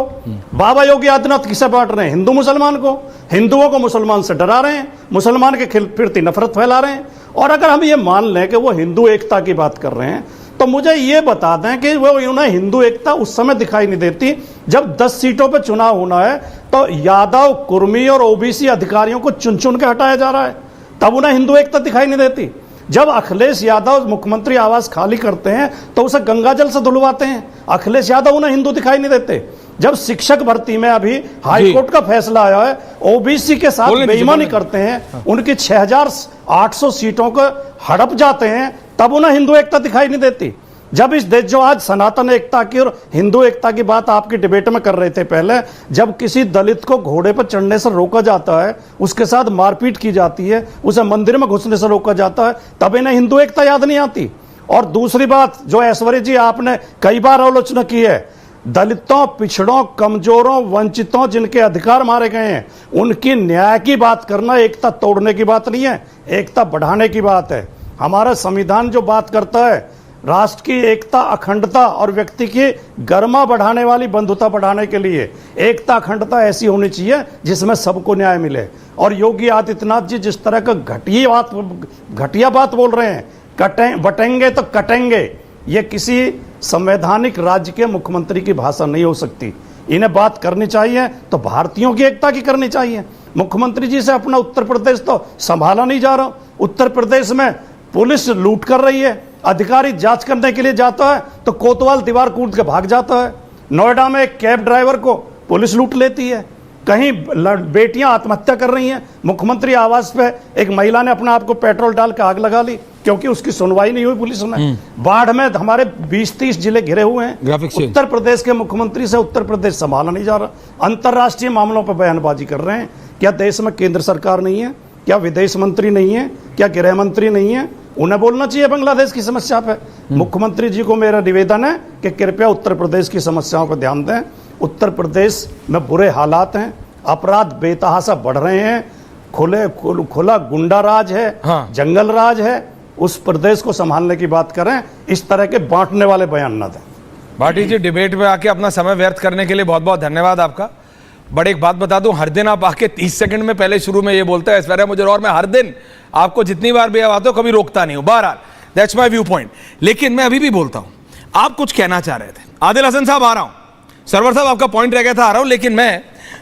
बाबा योगी आदित्यनाथ किसे बांट रहे हैं? हिंदू मुसलमान को। हिंदुओं को मुसलमान से डरा रहे हैं, मुसलमान के प्रति नफरत फैला रहे हैं। और अगर हम ये मान लें कि वो हिंदू एकता की बात कर रहे हैं, तो मुझे ये बता दें कि वो उन्हें हिंदू एकता उस समय दिखाई नहीं देती जब 10 सीटों पर चुनाव होना है तो यादव, कुर्मी और ओबीसी अधिकारियों को चुन चुन के हटाया जा रहा है, तब उन्हें हिंदू एकता दिखाई नहीं देती। जब अखिलेश यादव मुख्यमंत्री आवास खाली करते हैं तो उसे गंगाजल से धुलवाते हैं, अखिलेश यादव उन्हें हिंदू दिखाई नहीं देते। जब शिक्षक भर्ती में अभी हाईकोर्ट का फैसला आया है, ओबीसी के साथ बेईमानी करते हैं, उनकी 6800 सीटों को हड़प जाते हैं, तब उन्हें हिंदू एकता दिखाई नहीं देती। जब इस देश, जो आज सनातन एकता की और हिंदू एकता की बात आपकी डिबेट में कर रहे थे पहले, जब किसी दलित को घोड़े पर चढ़ने से रोका जाता है, उसके साथ मारपीट की जाती है, उसे मंदिर में घुसने से रोका जाता है, तब इन्हें हिंदू एकता याद नहीं आती। और दूसरी बात, जो ऐश्वर्य जी आपने कई बार आलोचना की है, दलितों, पिछड़ों, कमजोरों, वंचितों जिनके अधिकार मारे गए हैं, उनकी न्याय की बात करना एकता तोड़ने की बात नहीं है, एकता बढ़ाने की बात है। हमारा संविधान जो बात करता है राष्ट्र की एकता, अखंडता और व्यक्ति की गरिमा बढ़ाने वाली, बंधुता बढ़ाने के लिए एकता, अखंडता ऐसी होनी चाहिए जिसमें सबको न्याय मिले। और योगी आदित्यनाथ जी जिस तरह का घटिया बात बोल रहे हैं, बटेंगे तो कटेंगे, ये किसी संवैधानिक राज्य के मुख्यमंत्री की भाषा नहीं हो सकती। इन्हें बात करनी चाहिए तो भारतीयों की एकता की करनी चाहिए। मुख्यमंत्री जी से अपना उत्तर प्रदेश तो संभाला नहीं जा रहा। उत्तर प्रदेश में पुलिस लूट कर रही है, अधिकारी जांच करने के लिए जाता है तो कोतवाल दीवार कूद के भाग जाता है। नोएडा में एक कैब ड्राइवर को पुलिस लूट लेती है। कहीं बेटियां आत्महत्या कर रही हैं। मुख्यमंत्री आवास पे एक महिला ने अपने आप को पेट्रोल डाल के आग लगा ली क्योंकि उसकी सुनवाई नहीं हुई पुलिस में। बाढ़ में हमारे 20-30 जिले घिरे हुए हैं। उत्तर प्रदेश के मुख्यमंत्री से उत्तर प्रदेश संभाला नहीं जा रहा। अंतर्राष्ट्रीय मामलों पर बयानबाजी कर रहे हैं। क्या देश में केंद्र सरकार नहीं है? क्या विदेश मंत्री नहीं है? क्या गृह मंत्री नहीं है? उन्हें बोलना चाहिए बांग्लादेश की समस्या पे। मुख्यमंत्री जी को मेरा निवेदन है कि कृपया उत्तर प्रदेश की समस्याओं पर ध्यान दें। उत्तर प्रदेश में बुरे हालात हैं, अपराध बेतहाशा बढ़ रहे हैं, खुला गुंडा राज है, जंगल राज है। उस प्रदेश को संभालने की बात करें, इस तरह के बांटने वाले बयान न दें। भाटी जी, डिबेट में आके अपना समय व्यर्थ करने के लिए बहुत बहुत धन्यवाद आपका। बट एक बात बता दूं, हर दिन आप आके 30 सेकंड में पहले शुरू में ये बोलते हैं ऐश्वर्या मुझे, और मैं हर दिन आपको जितनी बार भी आवाज हो कभी रोकता नहीं हूं। बहरहाल दैट्स माय व्यू पॉइंट। लेकिन मैं अभी भी बोलता हूं, आप कुछ कहना चाह रहे थे। आदिल हसन साहब आ रहा हूं, सरवर साहब आपका पॉइंट रह गया था, आ रहा हूं। लेकिन मैं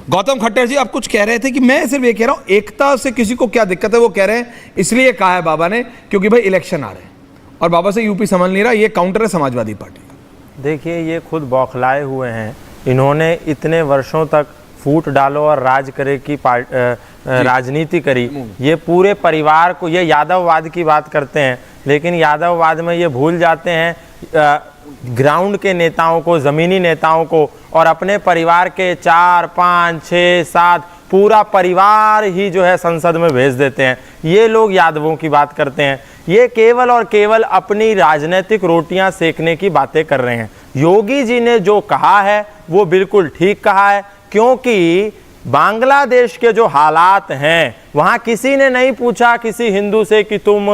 गौतम खट्टर जी, आप कुछ कह रहे थे कि मैं सिर्फ ये कह रहा हूं एकता से किसी को क्या दिक्कत है, वो कह रहे हैं इसलिए कहा है बाबा ने क्योंकि भाई इलेक्शन आ रहे हैं और बाबा से यूपी संभल नहीं रहा। ये काउंटर है समाजवादी पार्टी का। देखिए, ये खुद बौखलाए हुए हैं। इन्होंने इतने वर्षों तक फूट डालो और राज करे की राजनीति करी। ये पूरे परिवार को, ये यादववाद की बात करते हैं, लेकिन यादववाद में ये भूल जाते हैं ग्राउंड के नेताओं को, जमीनी नेताओं को, और अपने परिवार के 4, 5, 6, 7 पूरा परिवार ही जो है संसद में भेज देते हैं। ये लोग यादवों की बात करते हैं। ये केवल और केवल अपनी राजनीतिक रोटियां सेकने की बातें कर रहे हैं। योगी जी ने जो कहा है वो बिल्कुल ठीक कहा है, क्योंकि बांग्लादेश के जो हालात हैं, वहाँ किसी ने नहीं पूछा किसी हिंदू से कि तुम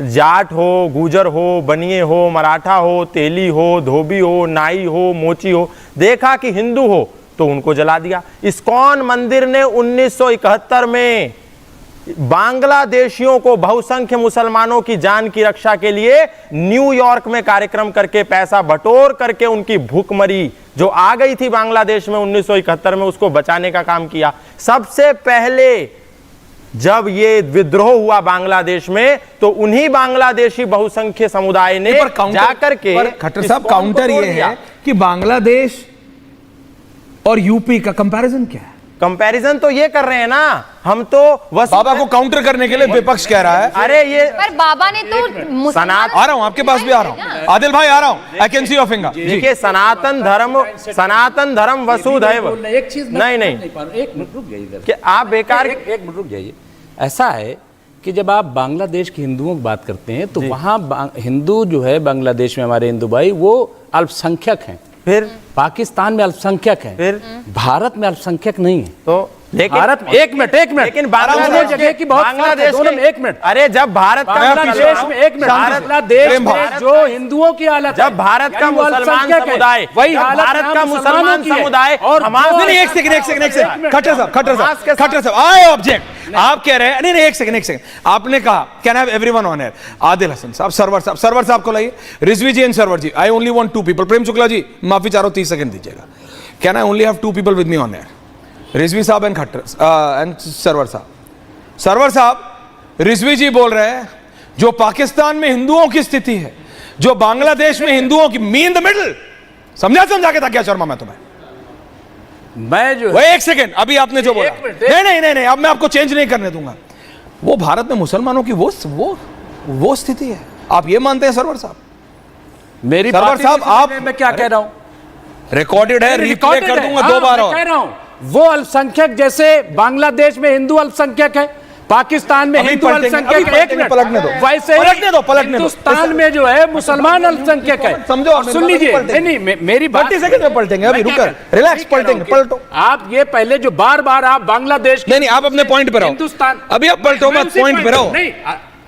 जाट हो, गुजर हो, बनिए हो, मराठा हो, तेली हो, धोबी हो, नाई हो, मोची हो। देखा कि हिंदू हो तो उनको जला दिया। इस्कॉन मंदिर ने 1971 में बांग्लादेशियों को, बहुसंख्य मुसलमानों की जान की रक्षा के लिए न्यूयॉर्क में कार्यक्रम करके पैसा बटोर करके उनकी भूखमरी जो आ गई थी बांग्लादेश में 1971 में, उसको बचाने का काम किया। सबसे पहले जब ये विद्रोह हुआ बांग्लादेश में, तो उन्हीं बांग्लादेशी बहुसंख्य समुदाय ने जाकर के, खट्टर साहब काउंटर ये है कि बांग्लादेश और यूपी का कंपैरिजन क्या है? कंपैरिजन तो ये कर रहे हैं ना हम, तो बाबा को काउंटर करने के लिए विपक्ष कह रहा है। अरे ये पर बाबा ने तो आ रहा हूं, आपके पास भी आ रहा हूं। आदिल भाई आ रहा हूं, I can see your finger. देखिए, सनातन धर्म वसुधैव। एक चीज नहीं, एक मिनट रुक जाइए कि आप बेकार, एक मिनट रुक जाइए। ऐसा है कि जब आप बांग्लादेश के हिंदुओं की बात करते हैं तो वहाँ हिंदू जो है बांग्लादेश में, हमारे हिंदू भाई, वो अल्पसंख्यक हैं। फिर पाकिस्तान में अल्पसंख्यक है, फिर भारत में अल्पसंख्यक नहीं है। तो लेकिन भारत में एक मिनट लेकिन बांग्लादेश की बहुत दोनों में एक मिनट। अरे जब भारत का बांग्लादेश में एक मिनट, बांग्लादेश में जो हिंदुओं की हालत, जब भारत का मुसलमान समुदाय, वही भारत का मुसलमान समुदाय और हमारे, एक सेकंड खट्टर साहब आई ऑब्जेक्ट। आप कह रहे हैं, नहीं एक सेकंड आपने कहा can have everyone on air. Adil Hasan sahab, Sarwar sahab को लाइए, Rizvi ji and Sarwar ji. I only want 2 people. Prem Shukla ji माफी चाह रहा हूं, 30 सेकंड दीजिएगा। Can I only have 2 people with me on air? Rizvi sahab and Khattar and Sarwar sahab. Sarwar sahab, Rizvi जी बोल रहे हैं जो पाकिस्तान में हिंदुओं की स्थिति है, जो बांग्लादेश में हिंदुओं की, मी इन द मिडल। समझा के था क्या शर्मा मैं तुम्हें? मैं जो एक सेकंड, अभी आपने जो बोला, नहीं, अब मैं आपको चेंज नहीं करने दूंगा। वो भारत में मुसलमानों की वो स्थिति है, आप ये मानते हैं सरवर साहब? मेरी सरवर साहब, आप, मैं क्या कह रहा हूं, रिकॉर्डेड है, रिप्ले कर दूंगा 2 बार और। कह रहा हूं वो अल्पसंख्यक जैसे बांग्लादेश में हिंदू अल्पसंख्यक है, पाकिस्तान में हिंदू अल्पसंख्यक, एक मिनट पलटने दो, वैसे पलटने दो। हिंदुस्तान में जो है मुसलमान अल्पसंख्यक है। समझो, सुन लीजिए, नहीं मेरी बात 30 सेकंड में पलटेंगे, अभी रुको, रिलैक्स, पलटो। आप ये पहले जो बार आप बांग्लादेश, नहीं आप अपने पॉइंट पे रहो, हिंदुस्तान, अभी आप पलटो मत, पॉइंट पे रहो। नहीं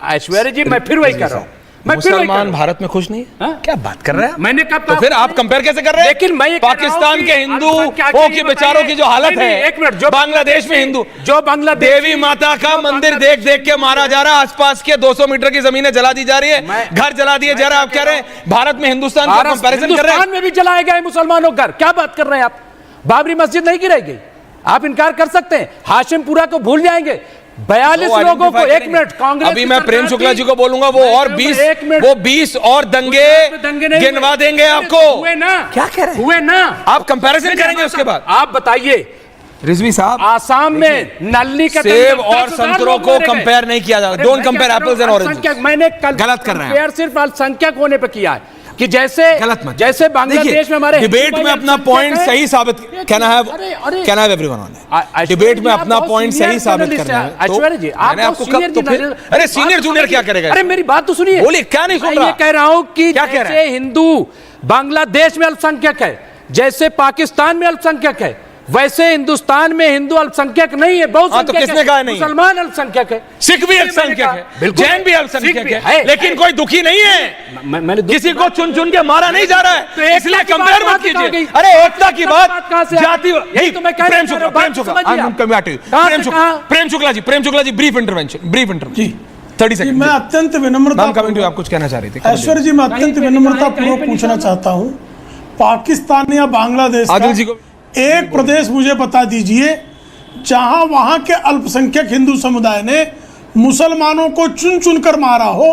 ऐश्वर्या जी, मैं फिर वही कर रहा हूँ, मुसलमान भारत में खुश नहीं है। क्या बात कर रहे हैं? मैंने कब तो फिर आप कंपेयर कैसे कर रहे हैं? लेकिन मैं पाकिस्तान के हिंदुओं के बेचारों की जो हालत है, एक मिनट, जो बांग्लादेश में हिंदू, जो बांग्लादेश देवी माता का मंदिर देख के मारा जा रहा है, आसपास के 200 मीटर की जमीनें जला दी जा रही है, घर जला दिए जा रहे हैं। आप कह रहे हैं भारत में हिंदुस्तान का कंपैरिजन कर रहे हैं? में भी जलाए गए मुसलमानों घर, क्या बात कर रहे हैं आप? बाबरी मस्जिद नहीं गिराई गई, आप इनकार कर सकते हैं? हाशिमपुरा को भूल जाएंगे, 42 लोगों को, एक मिनट, कांग्रेस, अभी मैं प्रेम शुक्ला जी को बोलूंगा, वो और 20 और दंगे गिनवा देंगे आपको। हुए ना? क्या कह रहे हैं? हुए ना? आप कंपैरिजन करेंगे उसके बाद? आप बताइए, रिजवी साहब, आसाम में नल्ली का सेब और संतरों को कंपेयर नहीं किया जाता। Don't compare apples and oranges. मैंने कल गलत कर रहे हैं, सिर्फ अल्पसंख्यक होने पे किया है कि जैसे गलत मत, जैसे बांग्लादेश में हमारे डिबेट में अपना पॉइंट सही साबित, can I have everyone on debate में अपना पॉइंट सही साबित करना है। ऐश्वर्या जी, आपको अरे सीनियर जूनियर क्या करेगा? अरे मेरी बात तो सुनिए, बोलिए, क्या नहीं सुन रहा? मैं कह रहा हूं कि जैसे हिंदू बांग्लादेश में अल्पसंख्यक है, जैसे पाकिस्तान में अल्पसंख्यक है, वैसे हिंदुस्तान में हिंदू अल्पसंख्यक नहीं है, बहुत हाँ, तो किसने कहा नहीं? मुसलमान अल्पसंख्यक है, सिख भी अल्पसंख्यक है, जैन भी अल्पसंख्यक है, लेकिन कोई दुखी नहीं है। मैंने किसी को चुन चुन के मारा नहीं जा रहा है, इसलिए कंपेयर मत कीजिए। अरे एकता की बात जाति, यही तो मैं कह रहा हूं। प्रेम शुक्ला जी ब्रीफ इंटरवेंशन 30 सेकंड। मैं अत्यंत विनम्रता, आप कुछ कहना चाह रही थी ऐश्वर्य जी, मैं अत्यंत विनम्रता पूर्वक पूछना चाहता हूं, पाकिस्तान या बांग्लादेश आदिल जी को एक प्रदेश मुझे बता दीजिए जहां वहां के अल्पसंख्यक हिंदू समुदाय ने मुसलमानों को चुन चुन कर मारा हो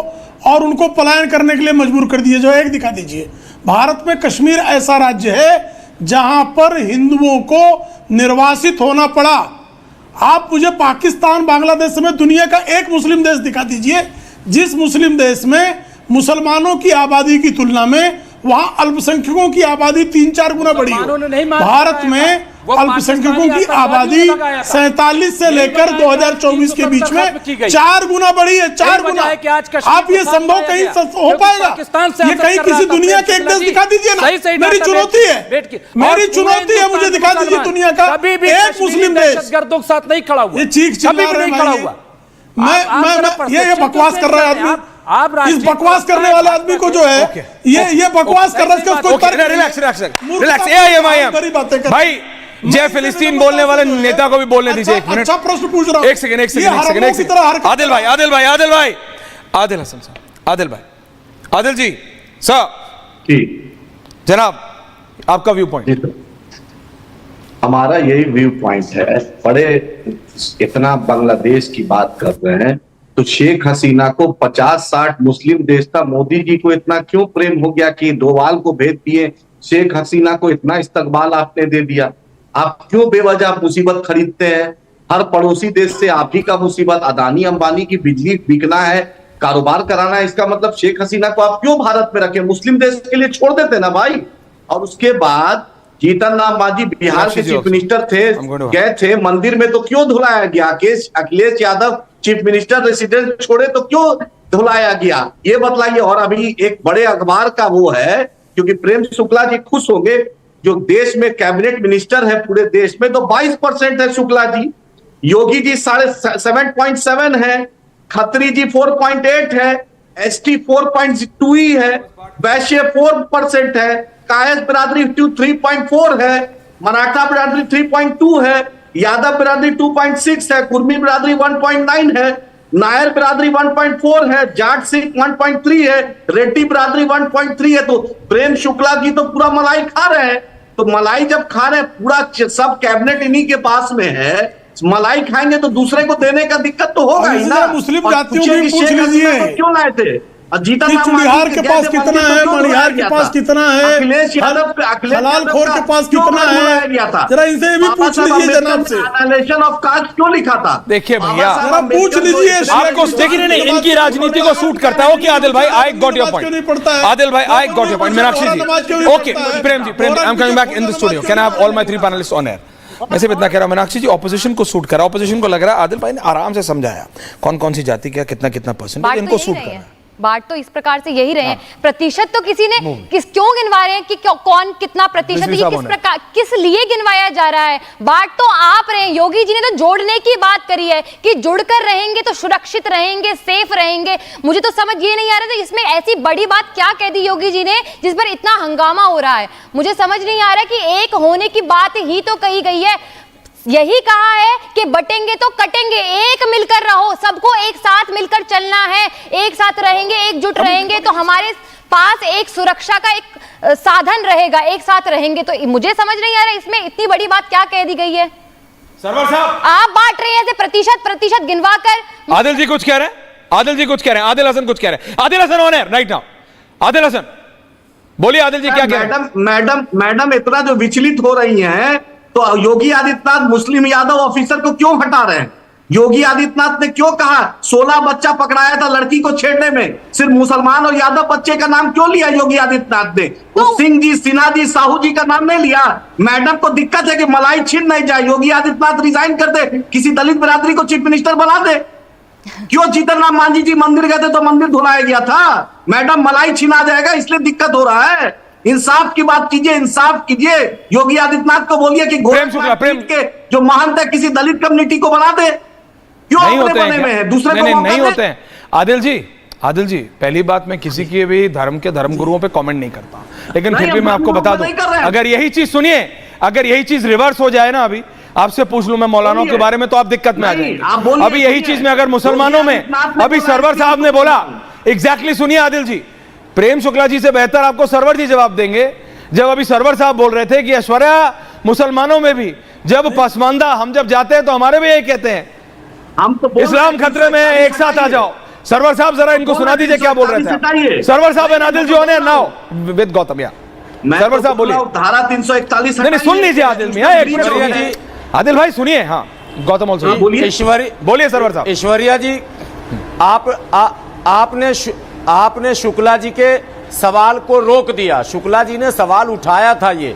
और उनको पलायन करने के लिए मजबूर कर दिए, जो एक दिखा दीजिए। भारत में कश्मीर ऐसा राज्य है जहां पर हिंदुओं को निर्वासित होना पड़ा। आप मुझे पाकिस्तान, बांग्लादेश समेत दुनिया का एक मुस्लिम देश दिखा दीजिए जिस मुस्लिम देश में मुसलमानों की आबादी की तुलना में वहां अल्पसंख्यकों की आबादी 3-4 गुना बढ़ी हो। भारत में अल्पसंख्यकों की आबादी 47 से लेकर 2024 के बीच में 4 गुना बढ़ी है, 4 गुना। आप ये संभव कहीं हो पाएगा? ये कहीं किसी दुनिया के एक देश दिखा दीजिए ना। मेरी चुनौती है, मेरी चुनौती है, मुझे दिखा दीजिए दुनिया का एक मुस्लिम देश गर्दों के साथ नहीं खड़ा हुआ, ये चीख चिल्ला रहे हैं। मैं ये बकवास कर रहा है आदमी, इस बकवास करने वाले आदमी को जो है ये बकवास कर रहा है, उसको रिलैक्स भाई। जय फिलिस्तीन बोलने वाले नेता को भी बोलने दीजिए। एक मिनट, अच्छा प्रश्न पूछ रहा हूं। एक सेकंड आदिल भाई, आदिल हसन साहब, आदिल जी सर, जनाब आपका व्यू पॉइंट। हमारा यही व्यू पॉइंट है। बड़े इतना बांग्लादेश की बात कर रहे हैं तो शेख हसीना को 50-60 मुस्लिम देश था, मोदी जी को इतना क्यों प्रेम हो गया कि डोवाल को भेज दिए? शेख हसीना को इतना इस्तकबाल आपने दे दिया। आप क्यों बेवजह मुसीबत खरीदते हैं? हर पड़ोसी देश से आप ही का मुसीबत, अदानी अंबानी की बिजली बिकना है, कारोबार कराना है। इसका मतलब शेख हसीना को आप क्यों भारत में रखे? मुस्लिम देश के लिए छोड़ देते ना भाई। और उसके बाद जीतन राम मांझी बिहार के चीफ मिनिस्टर थे, गए थे मंदिर में, तो क्यों धुलाया गया? Akhilesh Yadav chief minister residence छोड़े तो क्यों धुलाया गया? ये बतलाइए। और अभी एक बड़े अखबार का वो है, क्योंकि प्रेम शुक्ला जी खुश होंगे, जो देश में कैबिनेट मिनिस्टर है पूरे देश में तो 22% है शुक्ला जी, योगी जी 7.7 है, खत्री जी 4.8 है, एसटी 4.2 ही है, वैश्य 4% है, कायस बिरादरी 3.4 है, मराठा बिरादरी 3.2 है, यादव बिरादरी 2.6 है, कुर्मी बिरादरी 1.9 है, नायर बिरादरी 1.4 है, जाट सिख 1.3 है, रेड्डी बिरादरी 1.3 है। तो प्रेम शुक्ला जी तो पूरा मलाई खा रहे हैं। तो मलाई जब खा रहे हैं, पूरा सब कैबिनेट इन्हीं के पास में है, मलाई खाएंगे तो दूसरे को देने का दिक्कत तो होगा ही ना। मुस्लिम जातियों की पूछ लीजिए, क्यों लाए थे? बिहार के पास कितना है, मणिहार के पास कितना है, अखिलेश यादव, हलाल खोर के पास कितना है, जरा इनसे भी पूछ लीजिए जनाब से। एनालिसिस ऑफ कास्ट क्यों लिखा था? देखिए भैया, जरा पूछ लीजिए आपको। देखिए नहीं, इनकी राजनीति को सूट करता है। ओके आदिल भाई, I got your point. Adil भाई, I got your point. Meenakshi ji, okay. Prem ji, I am coming back in the studio. Can I have all my 3 panelists on air? मैं सिर्फ इतना कह रहा हूं, मीनाक्षी जी ऑपोजिशन को सूट करा, ऑपोजिशन को लग रहा है आदिल भाई ने आराम से समझाया कौन कौन सी जाति का कितना परसेंट इनको सूट करा है। बात तो इस प्रकार से यही रहे हैं। प्रतिशत तो किसी ने क्यों गिनवा रहे हैं कि कौन कितना प्रतिशत, ये किस प्रकार, किस लिए गिनवाया जा रहा है? बात तो आप रहे हैं। योगी जी ने तो जोड़ने की बात करी है कि जुड़कर रहेंगे तो सुरक्षित रहेंगे, सेफ रहेंगे। मुझे तो समझ ये नहीं आ रहा था इसमें ऐसी बड़ी बात क्या कह दी योगी जी ने जिस पर इतना हंगामा हो रहा है। मुझे समझ नहीं आ रहा कि एक होने की बात ही तो कही गई है। यही कहा है कि बटेंगे तो कटेंगे, एक मिलकर रहो, सबको एक साथ मिलकर चलना है, एक साथ रहेंगे, एकजुट रहेंगे तो हमारे पास एक सुरक्षा का एक साधन रहेगा, एक साथ रहेंगे। तो मुझे समझ नहीं आ रहा इसमें इतनी बड़ी बात क्या कह दी गई है। सरवर साहब, आप बांट रहे हैं प्रतिशत गिनवा कर। आदिल जी कुछ कह रहे हैं, आदिल हसन कुछ कह रहे हैं। Adil Hasan on air right now. Adil Hasan बोलिए, आदिल जी क्या कह रहे हैं? मैडम इतना जो विचलित हो रही हैं, तो योगी आदित्यनाथ मुस्लिम यादव ऑफिसर को क्यों हटा रहे हैं? योगी आदित्यनाथ ने क्यों कहा 16 बच्चा पकड़ाया था लड़की को छेड़ने में, सिर्फ मुसलमान और यादव बच्चे का नाम क्यों लिया योगी आदित्यनाथ ने? तो सिंह जी, सिन्हा जी, साहू जी का नाम नहीं लिया। मैडम को दिक्कत है कि मलाई छिन नहीं जाए, योगी आदित्यनाथ रिजाइन कर दे, किसी दलित बिरादरी को चीफ मिनिस्टर बना दे। क्यों जीतन राम मांझी जी मंदिर गए थे तो मंदिर धुलाया गया था? मैडम मलाई छिना जाएगा इसलिए दिक्कत हो रहा है। इंसाफ की बात कीजिए, इंसाफ कीजिए। योगी आदित्यनाथ को बोलिए कि प्रेम शुक्ला, प्रेम के जो महंत है किसी दलित कम्युनिटी को बना दे। क्यों नहीं अपने होते बने हुए हैं, नहीं, दूसरे को मौका नहीं दे? होते हैं। आदिल जी पहली बात, मैं किसी की भी धर्म के धर्मगुरुओं पे कमेंट नहीं करता, लेकिन नहीं, फिर भी हम मैं आपको बता नहीं कर दूं, रहे हैं। अगर यही चीज सुनिए, अगर यही चीज रिवर्स हो जाए ना, अभी आपसे पूछ लूं मैं मौलानाओं के बारे में, तो आप दिक्कत में आ नहीं, आप जाएंगे। बोलिए, अभी यही चीज में अगर मुसलमानों में, अभी सरवर साहब ने बोला, एग्जैक्टली सुनिए आदिल जी, प्रेम शुक्ला जी से बेहतर आपको सरवर जी जवाब देंगे। जब अभी सरवर साहब बोल रहे थे कि ऐश्वर्या मुसलमानों में भी जब पसमानदा हम जब जाते हैं तो हमारे भी यही कहते हैं, हम तो इस्लाम खतरे में है, एक साथ आ जाओ। सरवर साहब जरा इनको सुना दीजिए क्या बोल रहे थे सरवर साहब एंड आदिल जी होने नाउ विद गौतम। या सरवर साहब बोलिए। धारा 341 नहीं सुन लीजिए आदिल मियां, एक मिनट आदिल भाई सुनिए। हाँ गौतम ऑल्सो बोलिए सरवर साहब। ऐश्वर्या जी, आपने शुक्ला जी के सवाल को रोक दिया। शुक्ला जी ने सवाल उठाया था ये,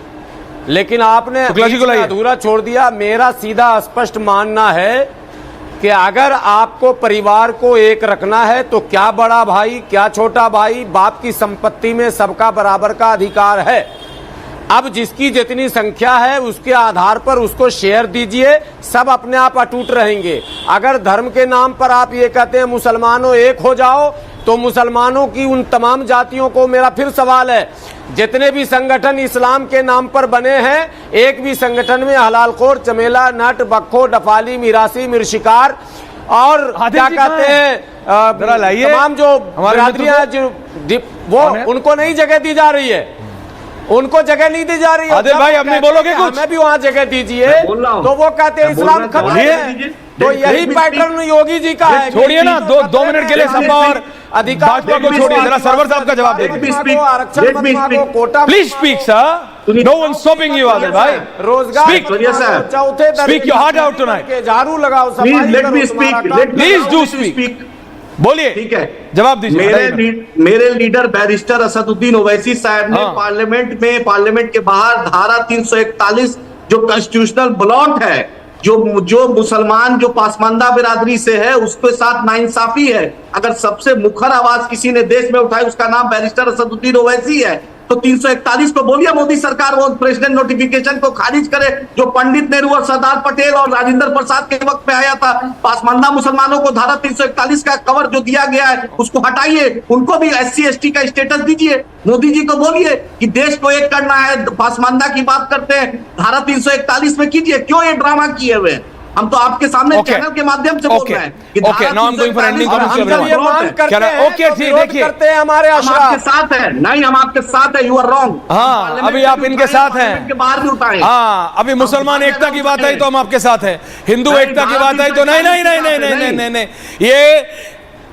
लेकिन आपने अधूरा छोड़ दिया। मेरा सीधा स्पष्ट मानना है कि अगर आपको परिवार को एक रखना है तो क्या बड़ा भाई क्या छोटा भाई, बाप की संपत्ति में सबका बराबर का अधिकार है। अब जिसकी जितनी संख्या है उसके आधार पर उसको शेयर दीजिए, सब अपने आप अटूट रहेंगे। अगर धर्म के नाम पर आप ये कहते हैं मुसलमानों एक हो जाओ, तो मुसलमानों की उन तमाम जातियों को मेरा फिर सवाल है, जितने भी संगठन इस्लाम के नाम पर बने हैं, एक भी संगठन में हलालखोर, चमेला, नट, बक्खो, डफाली, मिरासी, मिर्शिकार और क्या कहते हैं तमाम जो बिरादरियां वो उनको नहीं जगह दी जा रही है, उनको जगह नहीं दी जा रही है। आदिल भाई अब नहीं बोलोगे कुछ? हमें भी वहां जगह दीजिए, तो वो कहते हैं इस्लाम खतरे है। तो यही पैटर्न योगी जी का है। छोड़िए ना, दो मिनट के लिए सपा और भाजपा को छोड़िए, जरा सरवर साहब का जवाब दीजिए। Please speak sir, no one stopping you Adil भाई। रोजगार चौथे speak your heart out tonight. झाड़ू लगाओ, प्लीज डू स्पीक, बोलिए। ठीक है, जवाब दीजिए। मेरे लीडर बैरिस्टर असदुद्दीन ओवैसी साहब ने पार्लियामेंट के बाहर धारा 341 जो कॉन्स्टिट्यूशनल ब्लॉट है, जो मुसलमान जो पासमानदा बिरादरी से है उसके साथ नाइंसाफी है। अगर सबसे मुखर आवाज किसी ने देश में उठाई उसका नाम बैरिस्टर असदुद्दीन ओवैसी है। तो 341 को बोलिए मोदी सरकार वो प्रेसिडेंट नोटिफिकेशन को खारिज करे जो पंडित नेहरू और सरदार पटेल और राजेंद्र प्रसाद के वक्त में आया था। पासमानदा मुसलमानों को धारा 341 का कवर जो दिया गया है उसको हटाइए, उनको भी SC ST का स्टेटस दीजिए। मोदी जी को बोलिए कि देश को एक करना है, पासमानदा की बात करते हैं, धारा 341 में कीजिए। क्यों ये ड्रामा किए हुए हैं? हम तो आपके सामने चैनल के माध्यम से बोल रहे हैं कि हमारे आपके साथ है। नहीं, हम आपके साथ है, यू आर रॉन्ग। हाँ अभी आप इनके साथ हैं, के बाहर भी उठाए। हाँ अभी मुसलमान एकता की बात आई तो हम आपके साथ हैं, हिंदू एकता की बात आई तो नहीं, ये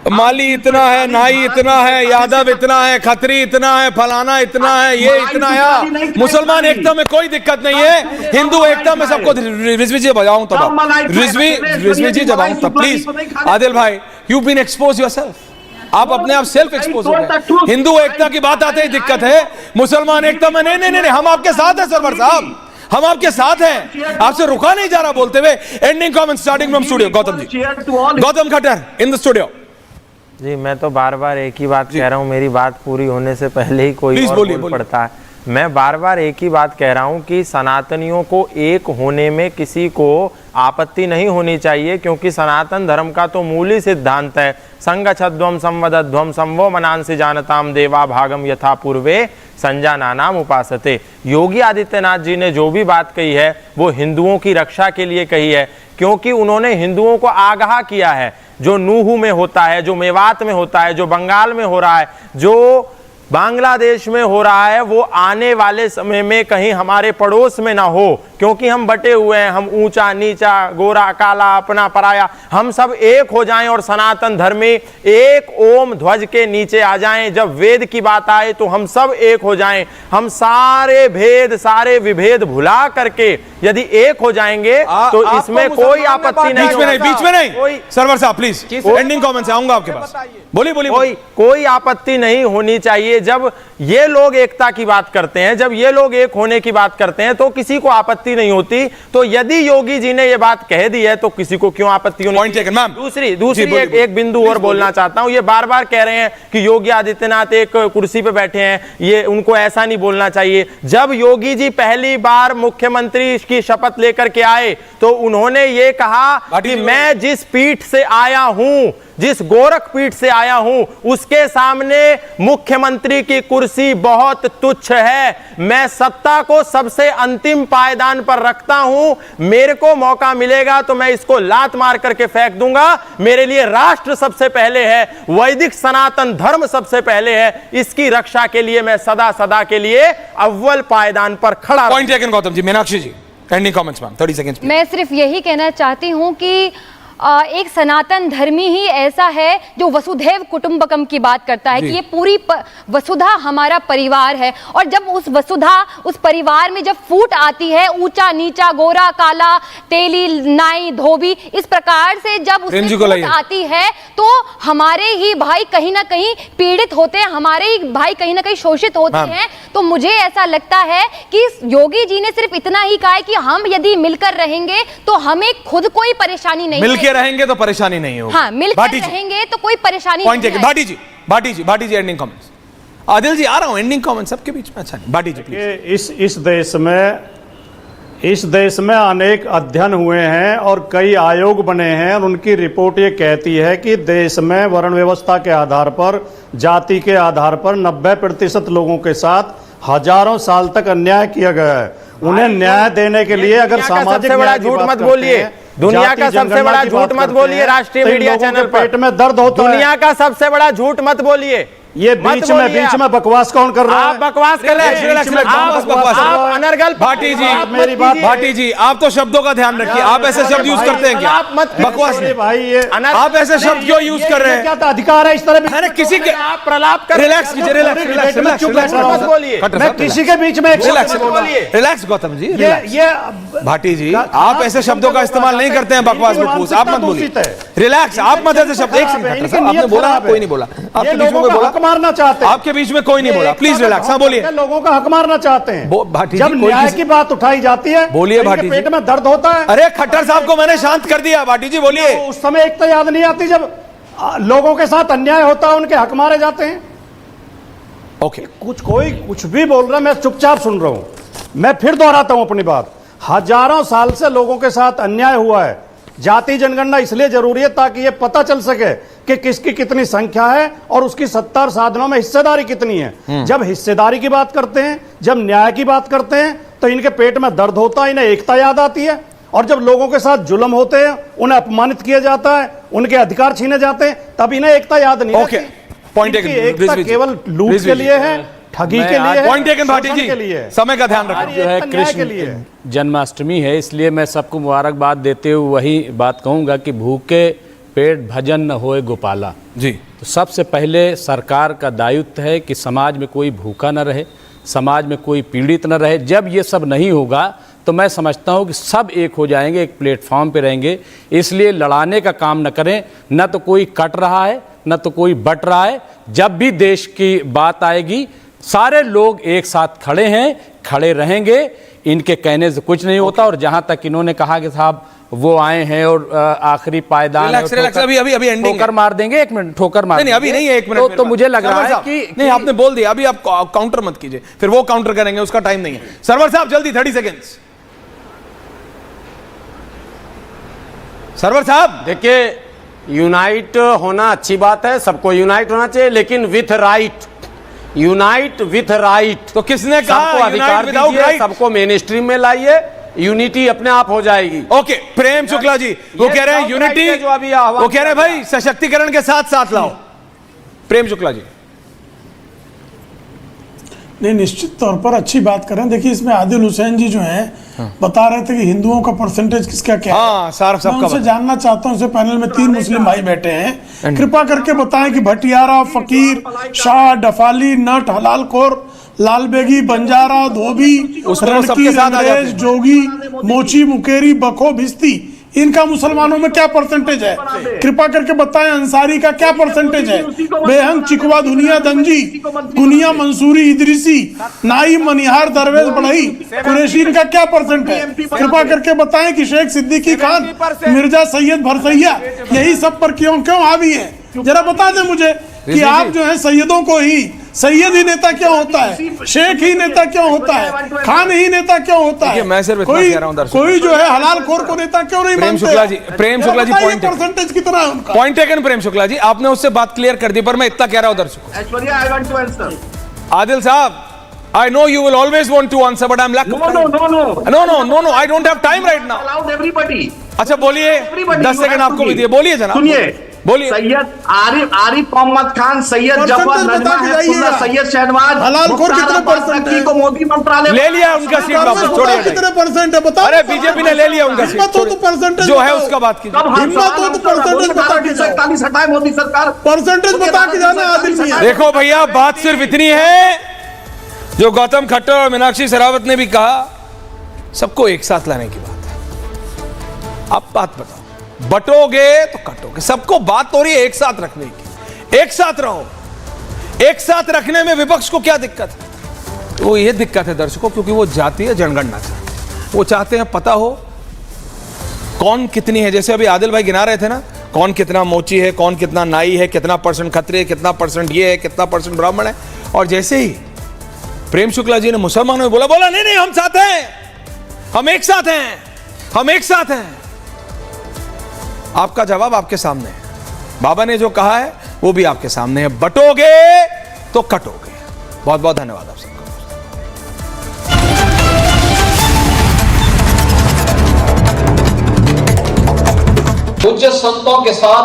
माली इतना है, नाई इतना है, यादव इतना है, खत्री इतना है, फलाना इतना है, ये इतना है। मुसलमान एकता में कोई दिक्कत नहीं है, हिंदू एकता में सबको। रिजवी जी बजाऊं तब, रिजवी जी जवाऊं तब, प्लीज आदिल भाई, यू बीन एक्सपोज योरसेल्फ, आप अपने आप सेल्फ एक्सपोज हो गए। हिंदू एकता की बात आते ही दिक्कत है, मुसलमान एकता में नहीं, हम आपके साथ हैं सरवर साहब, हम आपके साथ हैं, आपसे रुका नहीं जा रहा बोलते हुए। Ending comment starting from studio Gautam ji, Gautam Khattar in the studio. जी मैं तो बार बार एक ही बात कह रहा हूँ, मेरी बात पूरी होने से पहले ही कोई और बोल पड़ता है। मैं बार बार एक ही बात कह रहा हूँ कि सनातनियों को एक होने में किसी को आपत्ति नहीं होनी चाहिए, क्योंकि सनातन धर्म का तो मूल ही सिद्धांत है, संगच्छध्वम संवदध्वम संवो मनांसि जानताम देवा भागम यथा पूर्वे संजानानाम उपासते। योगी आदित्यनाथ जी ने जो भी बात कही है वो हिंदुओं की रक्षा के लिए कही है, क्योंकि उन्होंने हिंदुओं को आगाह किया है जो नूहू में होता है, जो मेवात में होता है, जो बंगाल में हो रहा है, जो बांग्लादेश में हो रहा है, वो आने वाले समय में कहीं हमारे पड़ोस में ना हो, क्योंकि हम बटे हुए हैं, हम ऊंचा नीचा, गोरा काला, अपना पराया, हम सब एक हो जाएं और सनातन धर्म में एक ओम ध्वज के नीचे आ जाएं। जब वेद की बात आए तो हम सब एक हो जाएं, हम सारे भेद सारे विभेद भुला करके यदि एक हो जाएंगे तो इसमें कोई आपत्ति नहीं। बीच में नहीं सरवर साहब प्लीज, एंडिंग कमेंट्स आऊंगा आपके पास, बोलिए। कोई आपत्ति नहीं होनी चाहिए। जब ये लोग एकता की बात करते हैं, जब ये लोग एक होने की बात करते हैं तो किसी को आपत्ति आपत्ति नहीं होती, तो यदि योगी जी ने ये बात कह दी है तो किसी को क्यों आपत्ति होनी चाहिए? दूसरी एक बिंदु और बोलना चाहता हूं। ये बार बार कह रहे हैं कि योगी आदित्यनाथ एक कुर्सी पे बैठे हैं, ये उनको ऐसा नहीं बोलना चाहिए। जब योगी जी पहली बार मुख्यमंत्री की शपथ लेकर के आए तो उन्होंने ये कहा कि मैं जिस पीठ से आया हूं, जिस गोरख पीठ से आया हूं, उसके सामने मुख्यमंत्री की कुर्सी बहुत तुच्छ है। मैं सत्ता को सबसे अंतिम पायदान पर रखता हूं, मेरे को मौका मिलेगा तो मैं इसको लात मार करके फेंक दूंगा। मेरे लिए राष्ट्र सबसे पहले है, वैदिक सनातन धर्म सबसे पहले है, इसकी रक्षा के लिए मैं सदा सदा के लिए अव्वल पायदान पर खड़ा। Point taken Gautam ji. मीनाक्षी जी, एंडिंग कमेंट्स मैम, 30 सेकंड्स। मैं सिर्फ यही कहना चाहती हूं कि एक सनातन धर्मी ही ऐसा है जो वसुधैव कुटुंबकम की बात करता है कि ये पूरी वसुधा हमारा परिवार है। और जब उस वसुधा, उस परिवार में जब फूट आती है, ऊंचा नीचा, गोरा काला, तेली नाई धोबी, इस प्रकार से जब उसमें फूट आती है तो हमारे ही भाई कहीं ना कहीं पीड़ित होते हैं, हमारे ही भाई कहीं ना कहीं शोषित होते हैं। तो मुझे ऐसा लगता है कि योगी जी ने सिर्फ इतना ही कहा है कि हम यदि मिलकर रहेंगे तो हमें खुद कोई परेशानी नहीं रहेंगे तो परेशानी नहीं होगी। हाँ, मिलकर रहेंगे तो कोई परेशानी नहीं है। भाटी जी एंडिंग कमेंट्स। आदिल जी आ रहा हूं, एंडिंग कमेंट्स सबके बीच में। अच्छा, भाटी जी प्लीज। इस देश में अनेक अध्ययन हुए हैं और कई आयोग बने हैं और उनकी रिपोर्ट ये कहती है कि देश में वर्ण व्यवस्था के आधार पर, जाति के आधार पर 90% लोगों के साथ हजारों साल तक अन्याय किया गया है। उन्हें न्याय देने के लिए अगर सामाजिक बड़ा झूठ मत बोलिए, दुनिया का सबसे बड़ा झूठ मत बोलिए राष्ट्रीय मीडिया चैनल पर। पेट में दर्द होता है। दुनिया का सबसे बड़ा झूठ मत बोलिए। ये बीच में बकवास कौन कर रहा है? आप बकवास कर रहे हैं। आप अनर्गल। भाटी जी, मेरी बात। भाटी जी, आप तो शब्दों का ध्यान रखिए। आप ऐसे शब्द यूज करते हैं क्या? बकवास भाई, ये आप ऐसे शब्द क्यों यूज कर रहे हैं? क्या अधिकार है इस तरह? अरे किसी के आप प्रलाप कर। रिलैक्स कीजिए, रिलैक्स मत बोलिए। मैं किसी के बीच में रिलैक्स गौतम जी। ये भाटी जी, आप ऐसे शब्दों का इस्तेमाल नहीं करते हैं बकवास में। आप मत बोलिए, रिलैक्स। आप मत ऐसे शब्द। एक सेकंड, आपने बोला, कोई नहीं बोला। आपके बीच में कोई बोला? मारना चाहते हैं। आपके बीच में कोई नहीं बोला। Please relax. हाँ बोलिए। लोगों का हक मारना चाहते हैं। भाटी जब न्याय की बात उठाई जाती है, बोलिए भाटी जी। पेट में दर्द होता है। अरे खट्टर साहब को मैंने शांत कर दिया। भाटी जी बोलिए। उस समय एक तो याद नहीं आती जब लोगों के साथ अन्याय होता है, उनके हक मारे जाते हैं। ओके, कोई कुछ भी बोल रहा है, मैं चुपचाप सुन रहा हूं। मैं फिर दोहराता हूं अपनी बात। हजारों साल से लोगों के साथ अन्याय हुआ है। जाति जनगणना इसलिए जरूरी है ताकि यह पता चल सके कि किसकी कितनी संख्या है और उसकी सत्ता और साधनों में हिस्सेदारी कितनी है। जब हिस्सेदारी की बात करते हैं, जब न्याय की बात करते हैं, तो इनके पेट में दर्द होता है, इन्हें एकता याद आती है। और जब लोगों के साथ जुल्म होते हैं, उन्हें अपमानित किया जाता है, उनके अधिकार छीने जाते हैं, तब इन्हें एकता याद नहीं रहती। पॉइंट एकता केवल लूट के लिए है, ठगी के लिए है, पॉइंट टेकन भाटी जी। समय का ध्यान रखना। जो है कृष्ण जन्माष्टमी है, इसलिए मैं सबको मुबारकबाद देते हुए वही बात कहूंगा कि भूखे पेट भजन न होए गोपाला जी। तो सबसे पहले सरकार का दायित्व है कि समाज में कोई भूखा न रहे, समाज में कोई पीड़ित न रहे। जब ये सब नहीं होगा तो मैं समझता हूँ कि सब एक हो जाएंगे, एक प्लेटफॉर्म पे रहेंगे। इसलिए लड़ाने का काम न करें। न तो कोई कट रहा है, न तो कोई बट रहा है। जब भी देश की बात आएगी, सारे लोग एक साथ खड़े हैं, खड़े रहेंगे। इनके कहने से कुछ नहीं होता। और जहां तक इन्होंने कहा कि साहब वो आए हैं और आखिरी पायदान अभी ठोकर मार देंगे। एक मिनट, ठोकर मार नहीं, अभी नहीं है। एक मिनट तो मुझे लग रहा है कि नहीं, आपने बोल दिया। अभी आप काउंटर मत कीजिए, फिर वो काउंटर करेंगे, उसका टाइम नहीं है। सरवर साहब जल्दी, 30 सेकेंड्स। सरवर साहब देखिए, यूनाइट होना अच्छी बात है, सबको यूनाइट होना चाहिए, लेकिन with right. Unite with right. तो किसने कहा? सबको अधिकार दीजिए, सबको मेन स्ट्रीम में लाइए, यूनिटी अपने आप हो जाएगी। ओके, प्रेम शुक्ला जी वो कह रहे हैं यूनिटी, वो कह रहे हैं भाई सशक्तिकरण के साथ साथ लाओ। प्रेम शुक्ला जी। नहीं, निश्चित तौर पर अच्छी बात करें। देखिए, इसमें आदिल हुसैन जी जो हैं बता रहे थे कि हिंदुओं का परसेंटेज किसका क्या है। मैं उनसे जानना चाहता हूं। पैनल में 3 मुस्लिम भाई बैठे हैं, कृपा करके बताएं कि भटियारा, फकीर, शाह, डफाली, नट, हलालखोर, लालबेगी, बंजारा, धोबी, रणकी, अंग्रेज, जोगी, मोची, मुकेरी, बखो, भिस्ती, इनका मुसलमानों में क्या परसेंटेज है? कृपा करके बताएं अंसारी का क्या परसेंटेज है? बेहम, चिकवा, धुनिया, दंजी, गुनिया, मंसूरी, इदरीसी, नाई, मनिहार, दरवेज, बढ़ई, कुरैशी, इनका क्या परसेंट है? कृपा करके बताएं कि शेख सिद्दीकी खान, मिर्जा सैयद भरसैया, यही सब पर क्यों हावी है? जरा बता दें मुझे कि आप जो है सैयदों को ही, सैयद ही नेता क्यों होता है? शेख ही नेता क्यों होता है? खान ही नेता क्यों होता है? मैं सिर्फ इतना कह रहा हूं दर्शकों, कोई जो है हलाल खोर को नेता क्यों नहीं मानते? प्रेम शुक्ला जी पॉइंट परसेंटेज कितना है उनका? पॉइंट टेकन प्रेम शुक्ला जी, आपने उससे बात क्लियर कर दी, पर मैं इतना कह रहा हूं दर्शकों। Aishwarya, I want to answer. Adil साहब, I know you will always want to answer, but I'm lacking. No. I don't have time right now. Allowed everybody. अच्छा बोलिए, 10 सेकंड आपको भी दिए, बोलिए जनाब। सुनिए, बोलिए। सैयद आरिफ मोहम्मद खान, सैयद जफर, नजमा हेपतुल्लाह, सैयद शहनवाज, हलाल खोर कितने परसेंट है? को मोदी मंत्रालय ले लिया उनका सीट वापस, छोड़िए। कितने परसेंट है बताओ? अरे बीजेपी ने ले लिया उनका सीट, हिम्मत हो तो परसेंटेज जो है उसका बात कीजिए। हिम्मत हो तो परसेंटेज बता के जाओ। 41 हटाए मोदी सरकार, परसेंटेज बता के जाना आदिल मियां। देखो भैया, बात सिर्फ इतनी है जो गौतम खट्टर और मीनाक्षी शेरावत ने भी कहा, सबको एक साथ लाने की बात है। अब बात बताओ, बटोगे तो कटोगे, सबको बात हो रही है एक साथ रखने की। एक साथ रहो, एक साथ रखने में विपक्ष को क्या दिक्कत है? वो ये दिक्कत है दर्शकों, क्योंकि वो जातीय जनगणना चाहते हैं। वो चाहते हैं पता हो कौन कितनी है। जैसे अभी आदिल भाई गिना रहे थे ना, कौन कितना मोची है, कौन कितना नाई है, कितना परसेंट खत्री है, कितना परसेंट ये है, कितना परसेंट ब्राह्मण है। और जैसे ही प्रेम शुक्ला जी ने मुसलमानों में बोला नहीं हम साथ हैं, हम एक साथ हैं, हम एक साथ हैं। आपका जवाब आपके सामने है, बाबा ने जो कहा है वो भी आपके सामने है, बटोगे तो कटोगे। बहुत बहुत धन्यवाद आप सबको। पूज्य संतों के साथ